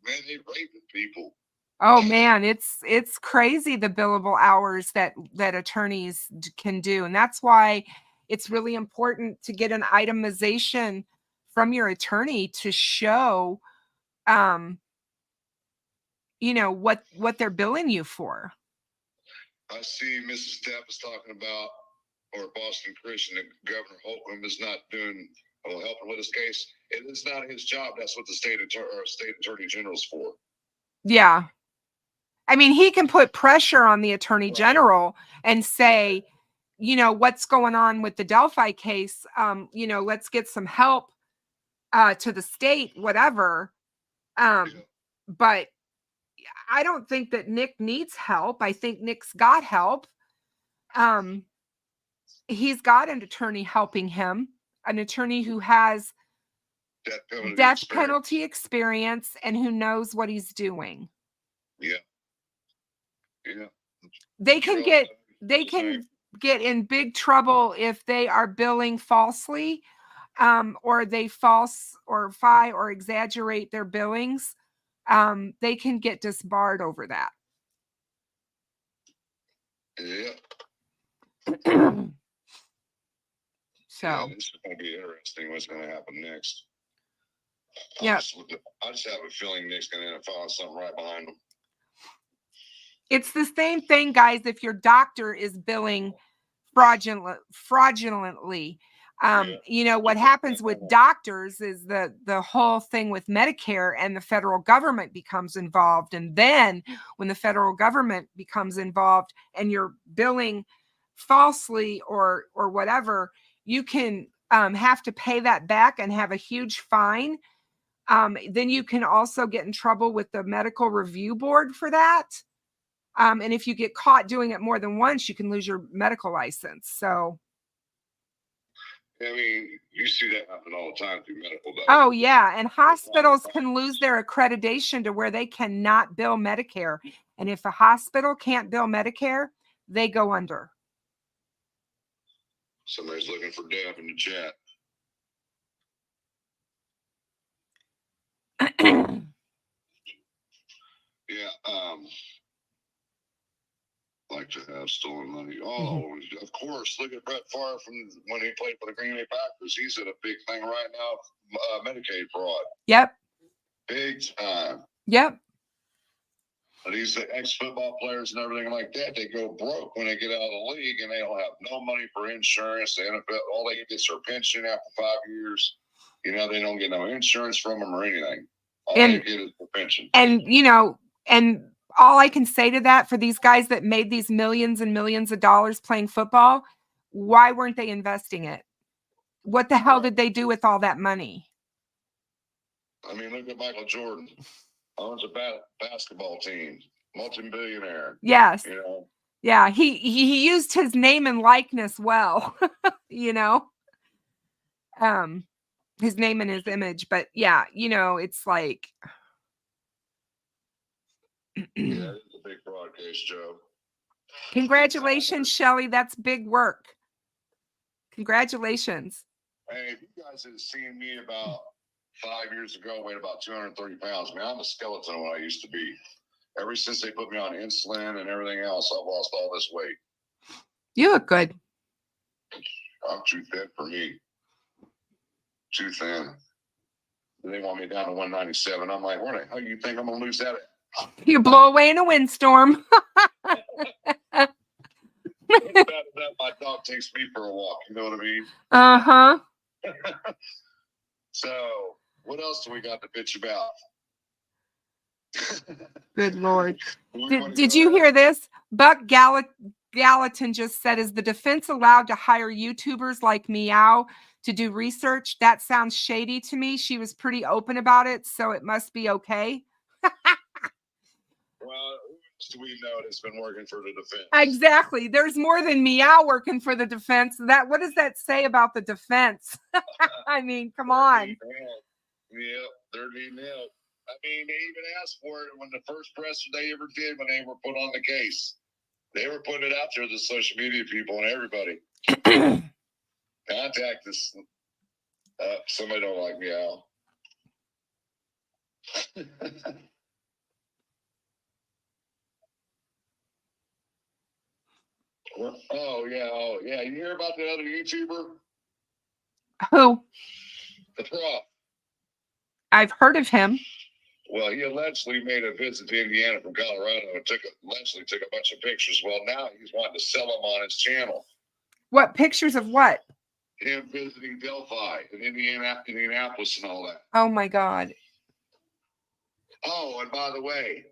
man, they raping people. Oh man, it's crazy the billable hours that attorneys can do, and that's why it's really important to get an itemization from your attorney to show, what they're billing you for. I see Mrs. Depp is talking about, or Boston Christian, that Governor Holcomb is not doing helping with his case. It is not his job. That's what the state attorney general's for. Yeah. I mean, he can put pressure on the attorney general and say, what's going on with the Delphi case? Let's get some help to the state, whatever. But I don't think that Nick needs help. I think Nick's got help. He's got an attorney helping him, an attorney who has death penalty experience and who knows what he's doing. Yeah. Yeah. They can get in big trouble if they are billing falsely, or they falsify or exaggerate their billings. They can get disbarred over that. Yeah. So yeah, this is going to be interesting. What's going to happen next? Yeah. I just have a feeling Nick's going to end up filing something right behind him. It's the same thing, guys. If your doctor is billing fraudulently, what happens with doctors is the whole thing with Medicare and the federal government becomes involved. And then when the federal government becomes involved and you're billing falsely or whatever, you can have to pay that back and have a huge fine. Then you can also get in trouble with the medical review board for that. And if you get caught doing it more than once, you can lose your medical license. So, I mean, you see that happen all the time through medical. Oh yeah, and hospitals can lose their accreditation to where they cannot bill Medicare. And if a hospital can't bill Medicare, they go under. Somebody's looking for Deb in the chat. Yeah, like to have stolen money. Oh, of course. Look at Brett Favre from when he played for the Green Bay Packers. He's in a big thing right now, Medicaid fraud. Yep. Big time. Yep. These ex-football players and everything like that, they go broke when they get out of the league, and they don't have no money for insurance. The NFL, all they get is their pension after 5 years. They don't get no insurance from them or anything. All they get is their pension. And and all I can say to that, for these guys that made these millions and millions of dollars playing football, why weren't they investing it? What the hell did they do with all that money? I mean, look at Michael Jordan. Owns a basketball team, multi-billionaire. Yes. Yeah, he used his name and likeness well. His name and his image. But yeah, it's like yeah, it's a big fraud case, Joe. Congratulations, Shelly. That's big work. Congratulations. Hey, if you guys had seen me about 5 years ago, weighed about 230 pounds. Man, I'm a skeleton when I used to be. Ever since they put me on insulin and everything else, I've lost all this weight. You look good. I'm too thin for me. Too thin. They want me down to 197. I'm like, where the hell do you think I'm going to lose that at? You blow away in a windstorm. That my dog takes me for a walk. You know what I mean? Uh-huh. So, what else do we got to bitch about? Good Lord. Did you hear this? Buck Gallatin just said, is the defense allowed to hire YouTubers like Meow to do research? That sounds shady to me. She was pretty open about it, so it must be okay. Well, do we know that's been working for the defense? Exactly. There's more than meow working for the defense. What does that say about the defense? I mean, come on. Yeah, they're being nailed. I mean, they even asked for it when the first press they ever did when they were put on the case. They were putting it out there to the social media people and everybody. Contact us. Somebody don't like meow. Oh yeah. You hear about the other YouTuber? Who? The Prof. I've heard of him. Well, he allegedly made a visit to Indiana from Colorado and allegedly took a bunch of pictures. Well, now he's wanting to sell them on his channel. What pictures of what? Him visiting Delphi in Indianapolis and all that. Oh my God. Oh, and by the way,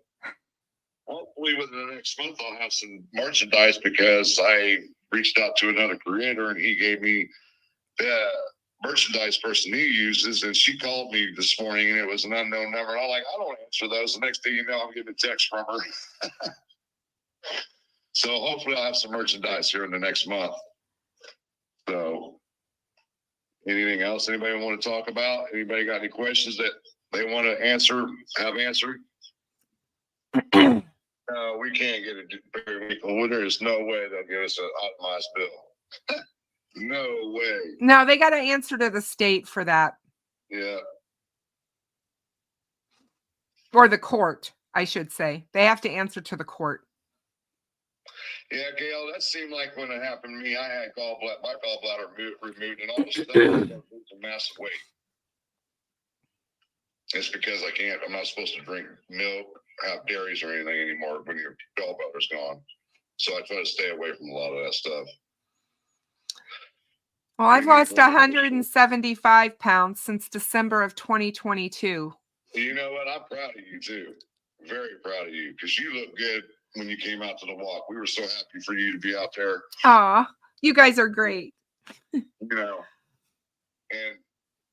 hopefully within the next month I'll have some merchandise because I reached out to another creator and he gave me the merchandise person he uses, and she called me this morning and it was an unknown number. And I'm like, I don't answer those. The next thing you know, I'm getting a text from her. So hopefully I'll have some merchandise here in the next month. So anything else anybody want to talk about? Anybody got any questions that they want to have answered? No, we can't get it. There is no way they'll give us an itemized bill. No way. No, they got to answer to the state for that. Yeah. Or the court, I should say. They have to answer to the court. Yeah, Gail, that seemed like when it happened to me, I had my gallbladder removed and all the stuff was a massive weight. It's because I'm not supposed to drink milk, have dairies or anything anymore when your gallbladder's gone. So I try to stay away from a lot of that stuff. Well, I've lost 175 pounds since December of 2022. You know what? I'm proud of you too. Very proud of you because you look good when you came out to the walk. We were so happy for you to be out there. Aw, you guys are great. You know, and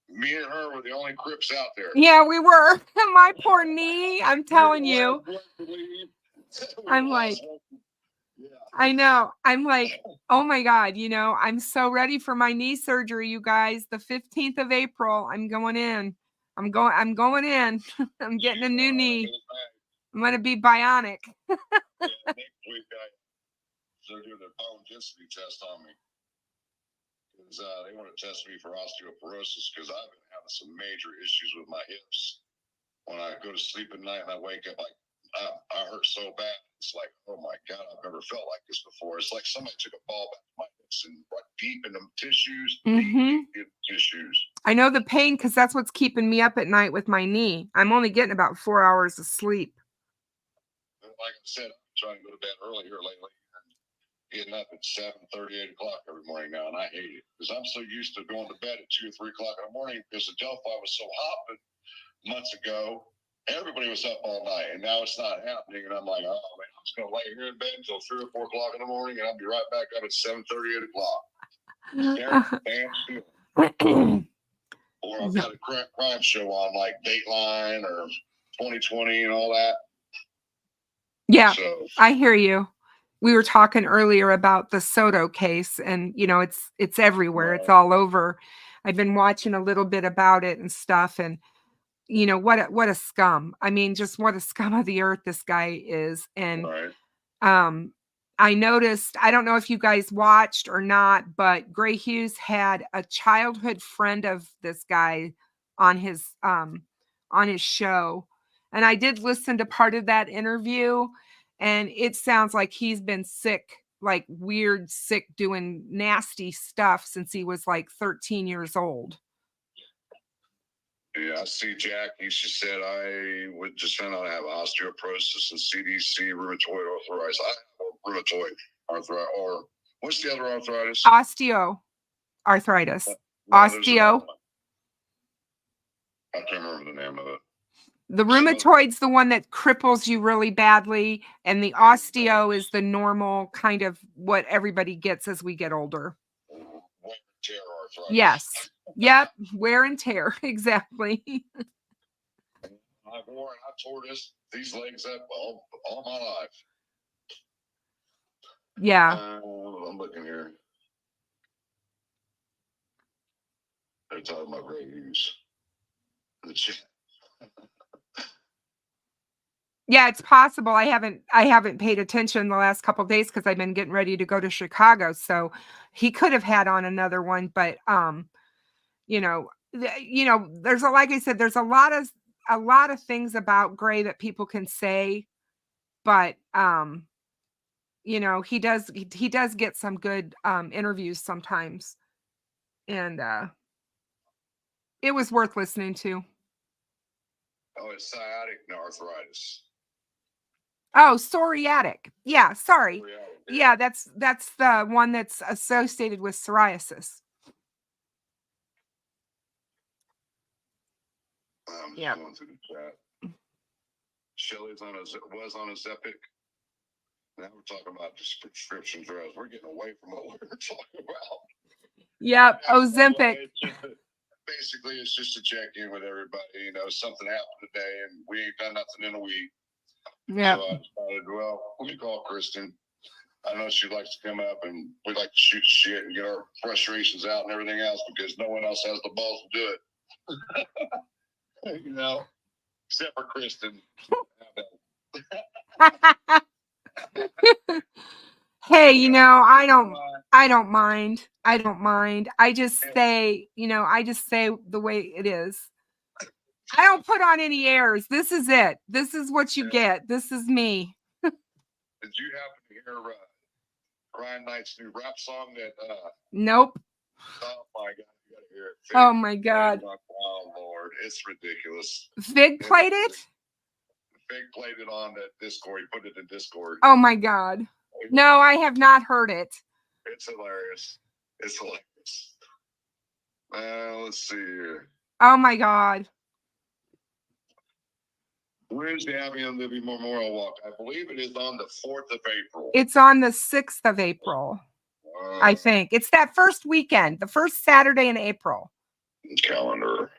me and her were the only Crips out there. Yeah, we were. My poor knee. I'm telling you. I'm like, I know. I'm like, oh my God, I'm so ready for my knee surgery, you guys. The 15th of April, I'm going in. I'm going in. I'm getting a new knee. I'm going to be bionic. Next week, they're doing a bone density test on me. Because they want to test me for osteoporosis because I've been having some major issues with my hips. When I go to sleep at night and I wake up, I hurt so bad. It's like, oh my God, I've never felt like this before. It's like somebody took a ball back to my hips and like deep in them tissues, deep in tissues. I know the pain because that's what's keeping me up at night with my knee. I'm only getting about 4 hours of sleep. Like I said, I'm trying to go to bed early here lately. Getting up at 7:30, 8 o'clock every morning now, and I hate it because I'm so used to going to bed at 2 or 3 o'clock in the morning because the Delphi was so hot. But months ago, everybody was up all night, and now it's not happening. And I'm like, oh man, I'm just gonna lay here in bed until 3 or 4 o'clock in the morning, and I'll be right back up at 7:30, 8 o'clock. Or I've got a crime show on like Dateline or 2020 and all that. Yeah, so, I hear you. We were talking earlier about the Soto case, and it's everywhere. Right. It's all over. I've been watching a little bit about it and stuff, and what a scum. I mean, just what a scum of the earth this guy is. And right. I noticed, I don't know if you guys watched or not, but Gray Hughes had a childhood friend of this guy on his show. And I did listen to part of that interview, and it sounds like he's been sick, like weird sick, doing nasty stuff since he was like 13 years old. Yeah, I see Jackie. She said I would just found out I have osteoporosis and CDC rheumatoid arthritis. I have rheumatoid arthritis, or what's the other arthritis? Osteoarthritis. Osteo. I can't remember the name of it. The rheumatoid's the one that cripples you really badly, and the osteo is the normal kind of what everybody gets as we get older. Wear and tear arthritis. Yes. Yep. Wear and tear. Exactly. I tore this these legs up all my life. Yeah. I'm looking here. They're talking about great news. The chat. Yeah, it's possible. I haven't paid attention the last couple of days because I've been getting ready to go to Chicago. So he could have had on another one, but there's like I said, there's a lot of things about Gray that people can say, but he does get some good interviews sometimes, and it was worth listening to. Oh, it's sciatic arthritis. Oh, psoriatic. Yeah, sorry. Psoriatic, Yeah, that's the one that's associated with psoriasis. Yeah. Going through the chat. Shelly's was on a Zepic. Now we're talking about just prescription drugs. We're getting away from what we were talking about. Yep, Ozempic. Basically, it's just to check in with everybody. Something happened today, and we ain't done nothing in a week. Yeah. So I decided, well, let me call Kristin. I know she likes to come up, and we like to shoot shit and get our frustrations out and everything else because no one else has the balls to do it. Except for Kristin. Hey, I don't mind. I just say, the way it is. I don't put on any airs. This is it. This is what you get. This is me. Did you happen to hear Ryan Knight's new rap song that Nope. Oh my God, you gotta hear it. Oh my God. Oh Lord, it's ridiculous. Fig played it? Fig played it on the Discord. He put it in Discord. Oh my God. No, I have not heard it. It's hilarious. It's hilarious. Let's see here. Oh my God. Where's the Abby and Libby Memorial Walk? I believe it is on the 4th of April. It's on the 6th of April. I think. It's that first weekend, the first Saturday in April. Calendar.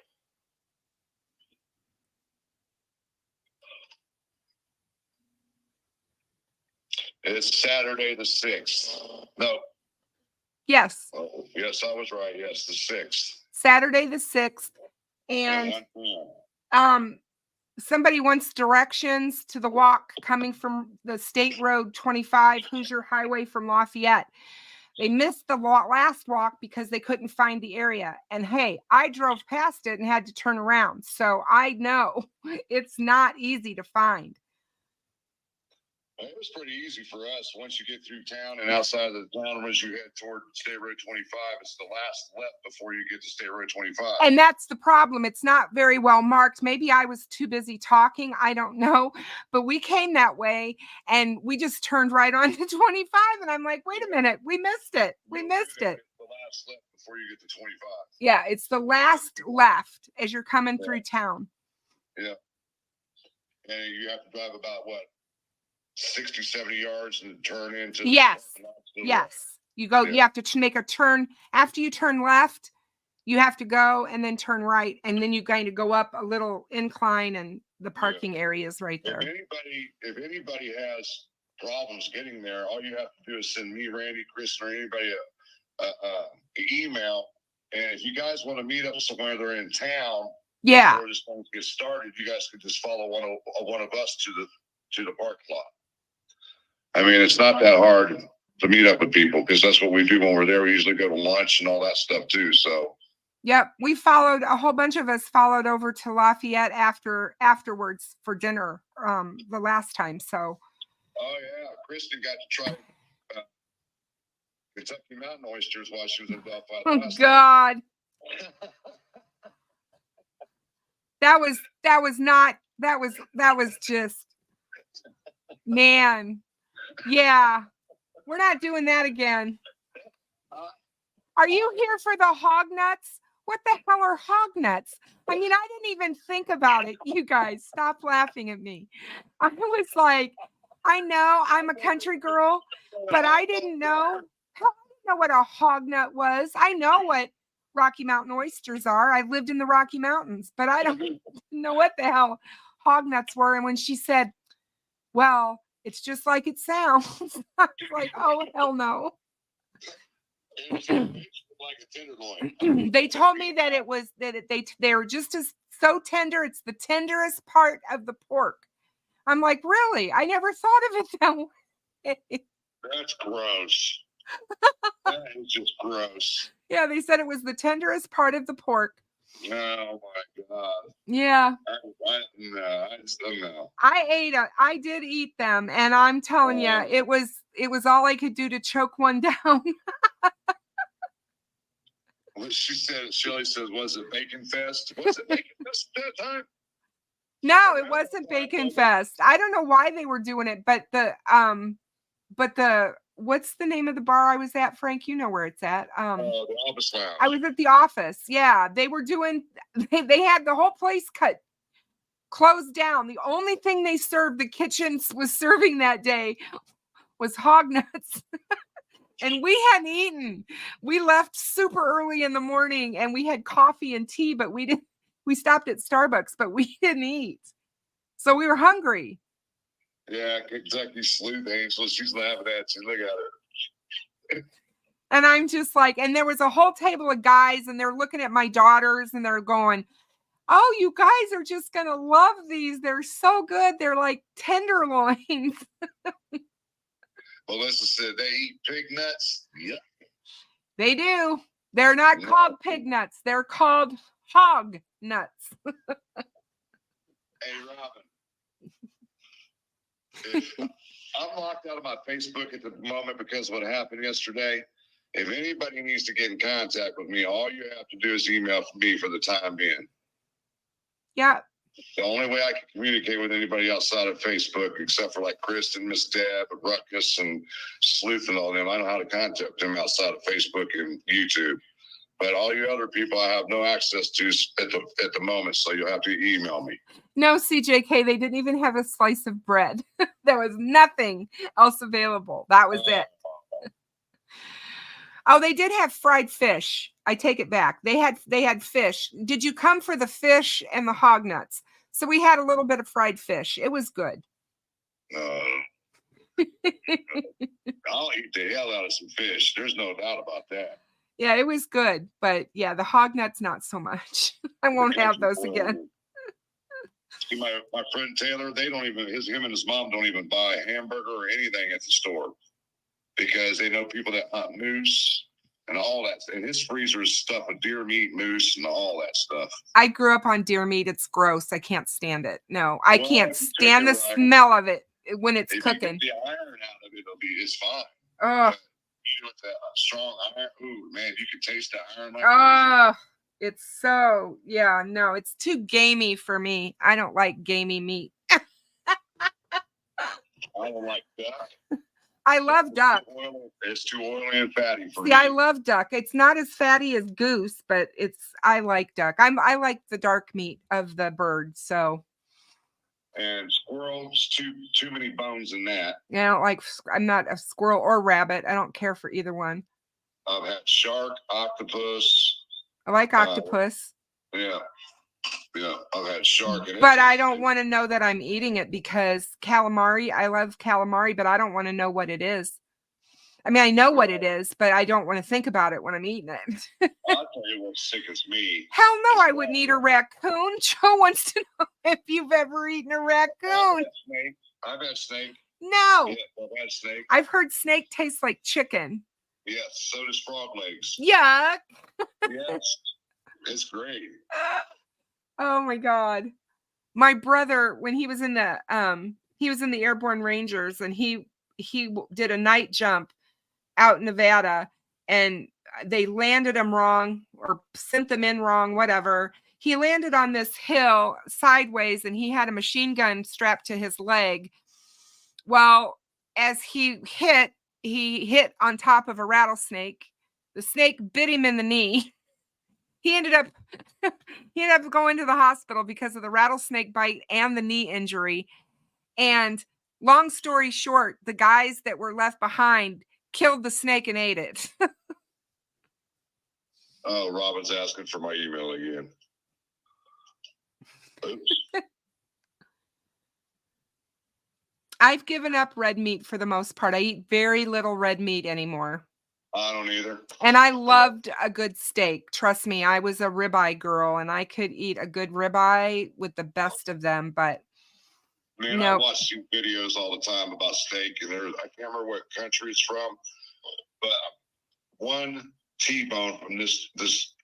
It's Saturday the 6th. No. Yes. Oh, yes, I was right. Yes, the 6th. Saturday the 6th. And somebody wants directions to the walk coming from the State Road 25 Hoosier Highway from Lafayette. They missed the last walk because they couldn't find the area. And hey, I drove past it and had to turn around. So I know it's not easy to find. It was pretty easy for us once you get through town and outside of the town as you head toward State Road 25. It's the last left before you get to State Road 25. And that's the problem. It's not very well marked. Maybe I was too busy talking. I don't know. But we came that way and we just turned right on to 25. And I'm like, wait a minute. We missed it. We missed it. It's the last left before you get to 25. Yeah, it's the last left as you're coming through town. Yeah. And you have to drive about what? 60, 70 yards and turn into yes you go. You have to make a turn after you turn left. You have to go and then turn right, and then you kind of go up a little incline, and the parking area is right there. If anybody has problems getting there, all you have to do is send me, Randy, Kristin, or anybody an email. And if you guys want to meet up somewhere they're in town, before this thing gets started, you guys could just follow one of us to the parking lot. I mean, it's not that hard to meet up with people because that's what we do when we're there. We usually go to lunch and all that stuff too. So, yep, a whole bunch of us followed over to Lafayette afterwards for dinner the last time. So, oh yeah, Kristin got to try Kentucky Mountain oysters while she was in Delphi. Oh God, that was just, man. Yeah, we're not doing that again. Are you here for the hog nuts? What the hell are hog nuts? I mean, I didn't even think about it. You guys, stop laughing at me. I was like, I know I'm a country girl, but I didn't know. I didn't know what a hog nut was. I know what Rocky Mountain oysters are. I've lived in the Rocky Mountains, but I don't know what the hell hog nuts were. And when she said, well, it's just like it sounds, I was like, oh, hell no. It was like a tenderloin. They told me that it was that they were just as so tender. It's the tenderest part of the pork. I'm like, really? I never thought of it that way. That's gross. That is just gross. Yeah, they said it was the tenderest part of the pork. Oh my God. Yeah. I just don't know. I did eat them, and I'm telling you, it was all I could do to choke one down. What she said, Shirley says, was it Bacon Fest? Was it Bacon Fest at that time? No, it wasn't Bacon Fest. I don't know why they were doing it, but the what's the name of the bar I was at, Frank? You know where it's at. The Office Lounge. I was at the Office. Yeah, they were doing. They had the whole place closed down. The only thing they served, the kitchen was serving that day, was hog nuts. And we hadn't eaten. We left super early in the morning, and we had coffee and tea, but we didn't. We stopped at Starbucks, but we didn't eat. So we were hungry. Yeah, Kentucky Sleuth Angel. She's laughing at you. Look at her. And I'm just like, and there was a whole table of guys, and they're looking at my daughters, and they're going, oh, you guys are just going to love these. They're so good. They're like tenderloins. Melissa said they eat pig nuts. Yeah. They do. They're not called pig nuts. They're called hog nuts. Hey, Robin. I'm locked out of my Facebook at the moment because of what happened yesterday. If anybody needs to get in contact with me, all you have to do is email me for the time being. Yeah. The only way I can communicate with anybody outside of Facebook, except for like Kristin, Miss Deb, Ruckus, and Sleuth and all them, I know how to contact them outside of Facebook and YouTube. But all you other people, I have no access to at the moment, so you'll have to email me. No, CJK, they didn't even have a slice of bread. There was nothing else available. That was it. Oh, they did have fried fish. I take it back. They had fish. Did you come for the fish and the hog nuts? So we had a little bit of fried fish. It was good. I'll eat the hell out of some fish. There's no doubt about that. Yeah, it was good. But yeah, the hog nuts, not so much. I won't have those again. See, my friend Taylor, they don't even, him and his mom don't even buy a hamburger or anything at the store because they know people that hunt moose and all that. And his freezer is stuffed with deer meat, moose, and all that stuff. I grew up on deer meat. It's gross. I can't stand it. No, I can't stand the smell of it when it's cooking. The iron out of it, it's fine. Oh. With that strong iron, ooh, man, you can taste the iron. Oh, it's so, yeah, no, it's too gamey for me. I don't like gamey meat. I don't like duck. I love duck. It's too oily and fatty for me. See, I love duck. It's not as fatty as goose, but I like duck. I like the dark meat of the bird, so. And squirrels, too many bones in that. Yeah, I'm not a squirrel or rabbit. I don't care for either one. I've had shark, octopus. I like octopus. Yeah, I've had shark. But I don't want to know that I'm eating it because calamari, I love calamari, but I don't want to know what it is. I mean, I know what it is, but I don't want to think about it when I'm eating it. I'll tell you what's sick as me. Hell no, I wouldn't eat a raccoon. Joe wants to know if you've ever eaten a raccoon. I've had snake. No. Yeah, I've had snake. I've heard snake tastes like chicken. Yes, so does frog legs. Yuck. Yes, it's great. Oh my God. My brother, when he was in the Airborne Rangers, and he did a night jump out in Nevada, and they landed him wrong or sent them in wrong, whatever. He landed on this hill sideways, and he had a machine gun strapped to his leg. Well, as he hit on top of a rattlesnake. The snake bit him in the knee. He ended up going to the hospital because of the rattlesnake bite and the knee injury. And long story short, the guys that were left behind killed the snake and ate it. Oh, Robin's asking for my email again. Oops. I've given up red meat for the most part. I eat very little red meat anymore. I don't either. And I loved a good steak. Trust me, I was a ribeye girl and I could eat a good ribeye with the best of them, but Man, no. I watch these videos all the time about steak, and I can't remember what country it's from, but one T-bone from this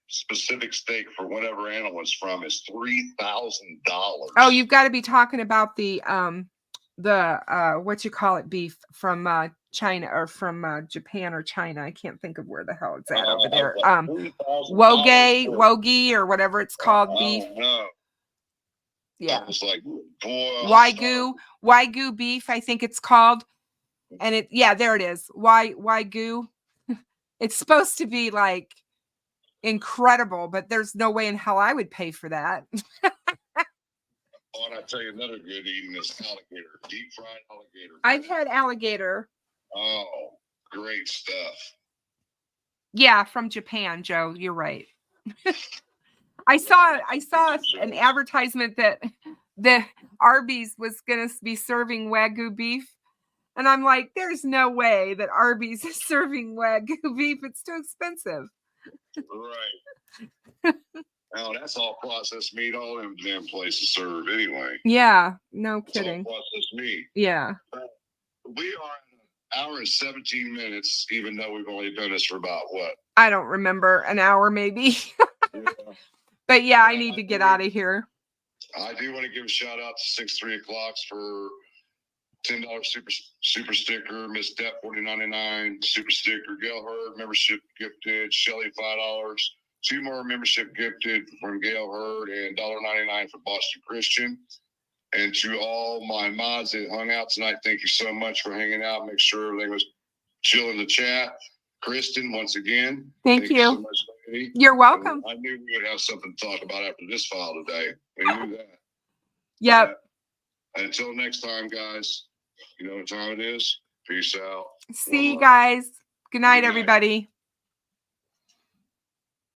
specific steak for whatever animal it's from is $3,000. Oh, you've got to be talking about the what you call it, beef from China or from Japan or China. I can't think of where the hell it's at over there. Wogi or whatever it's called, beef. No. Yeah. I was like, boy. Wagyu beef, I think it's called. And there it is. Wagyu. It's supposed to be like incredible, but there's no way in hell I would pay for that. Oh, and I tell you another good eating is alligator, deep fried alligator. I've had alligator. Oh, great stuff. Yeah, from Japan, Joe. You're right. I saw an advertisement that the Arby's was going to be serving Wagyu beef. And I'm like, there's no way that Arby's is serving Wagyu beef. It's too expensive. Right. Oh, that's all processed meat. All them damn places serve anyway. Yeah, no kidding. It's all processed meat. Yeah. We are an hour and 17 minutes, even though we've only done this for about what? I don't remember, an hour maybe. Yeah. But yeah, I need to get out of here. I do want to give a shout out to 63 o'clocks for $10 super sticker, Miss Depp $40.99 super sticker, Gail Hurd membership gifted, Shelly $5, 2 more membership gifted from Gail Hurd, and $1.99 for Boston Christian. And to all my mods that hung out tonight, thank you so much for hanging out. Make sure everything was chill in the chat. Kristin, once again, thank you so much, lady. You're welcome. I knew we would have something to talk about after this file today. We knew that. Yep. Until next time, guys, you know what time it is. Peace out. See you guys. Good night, everybody.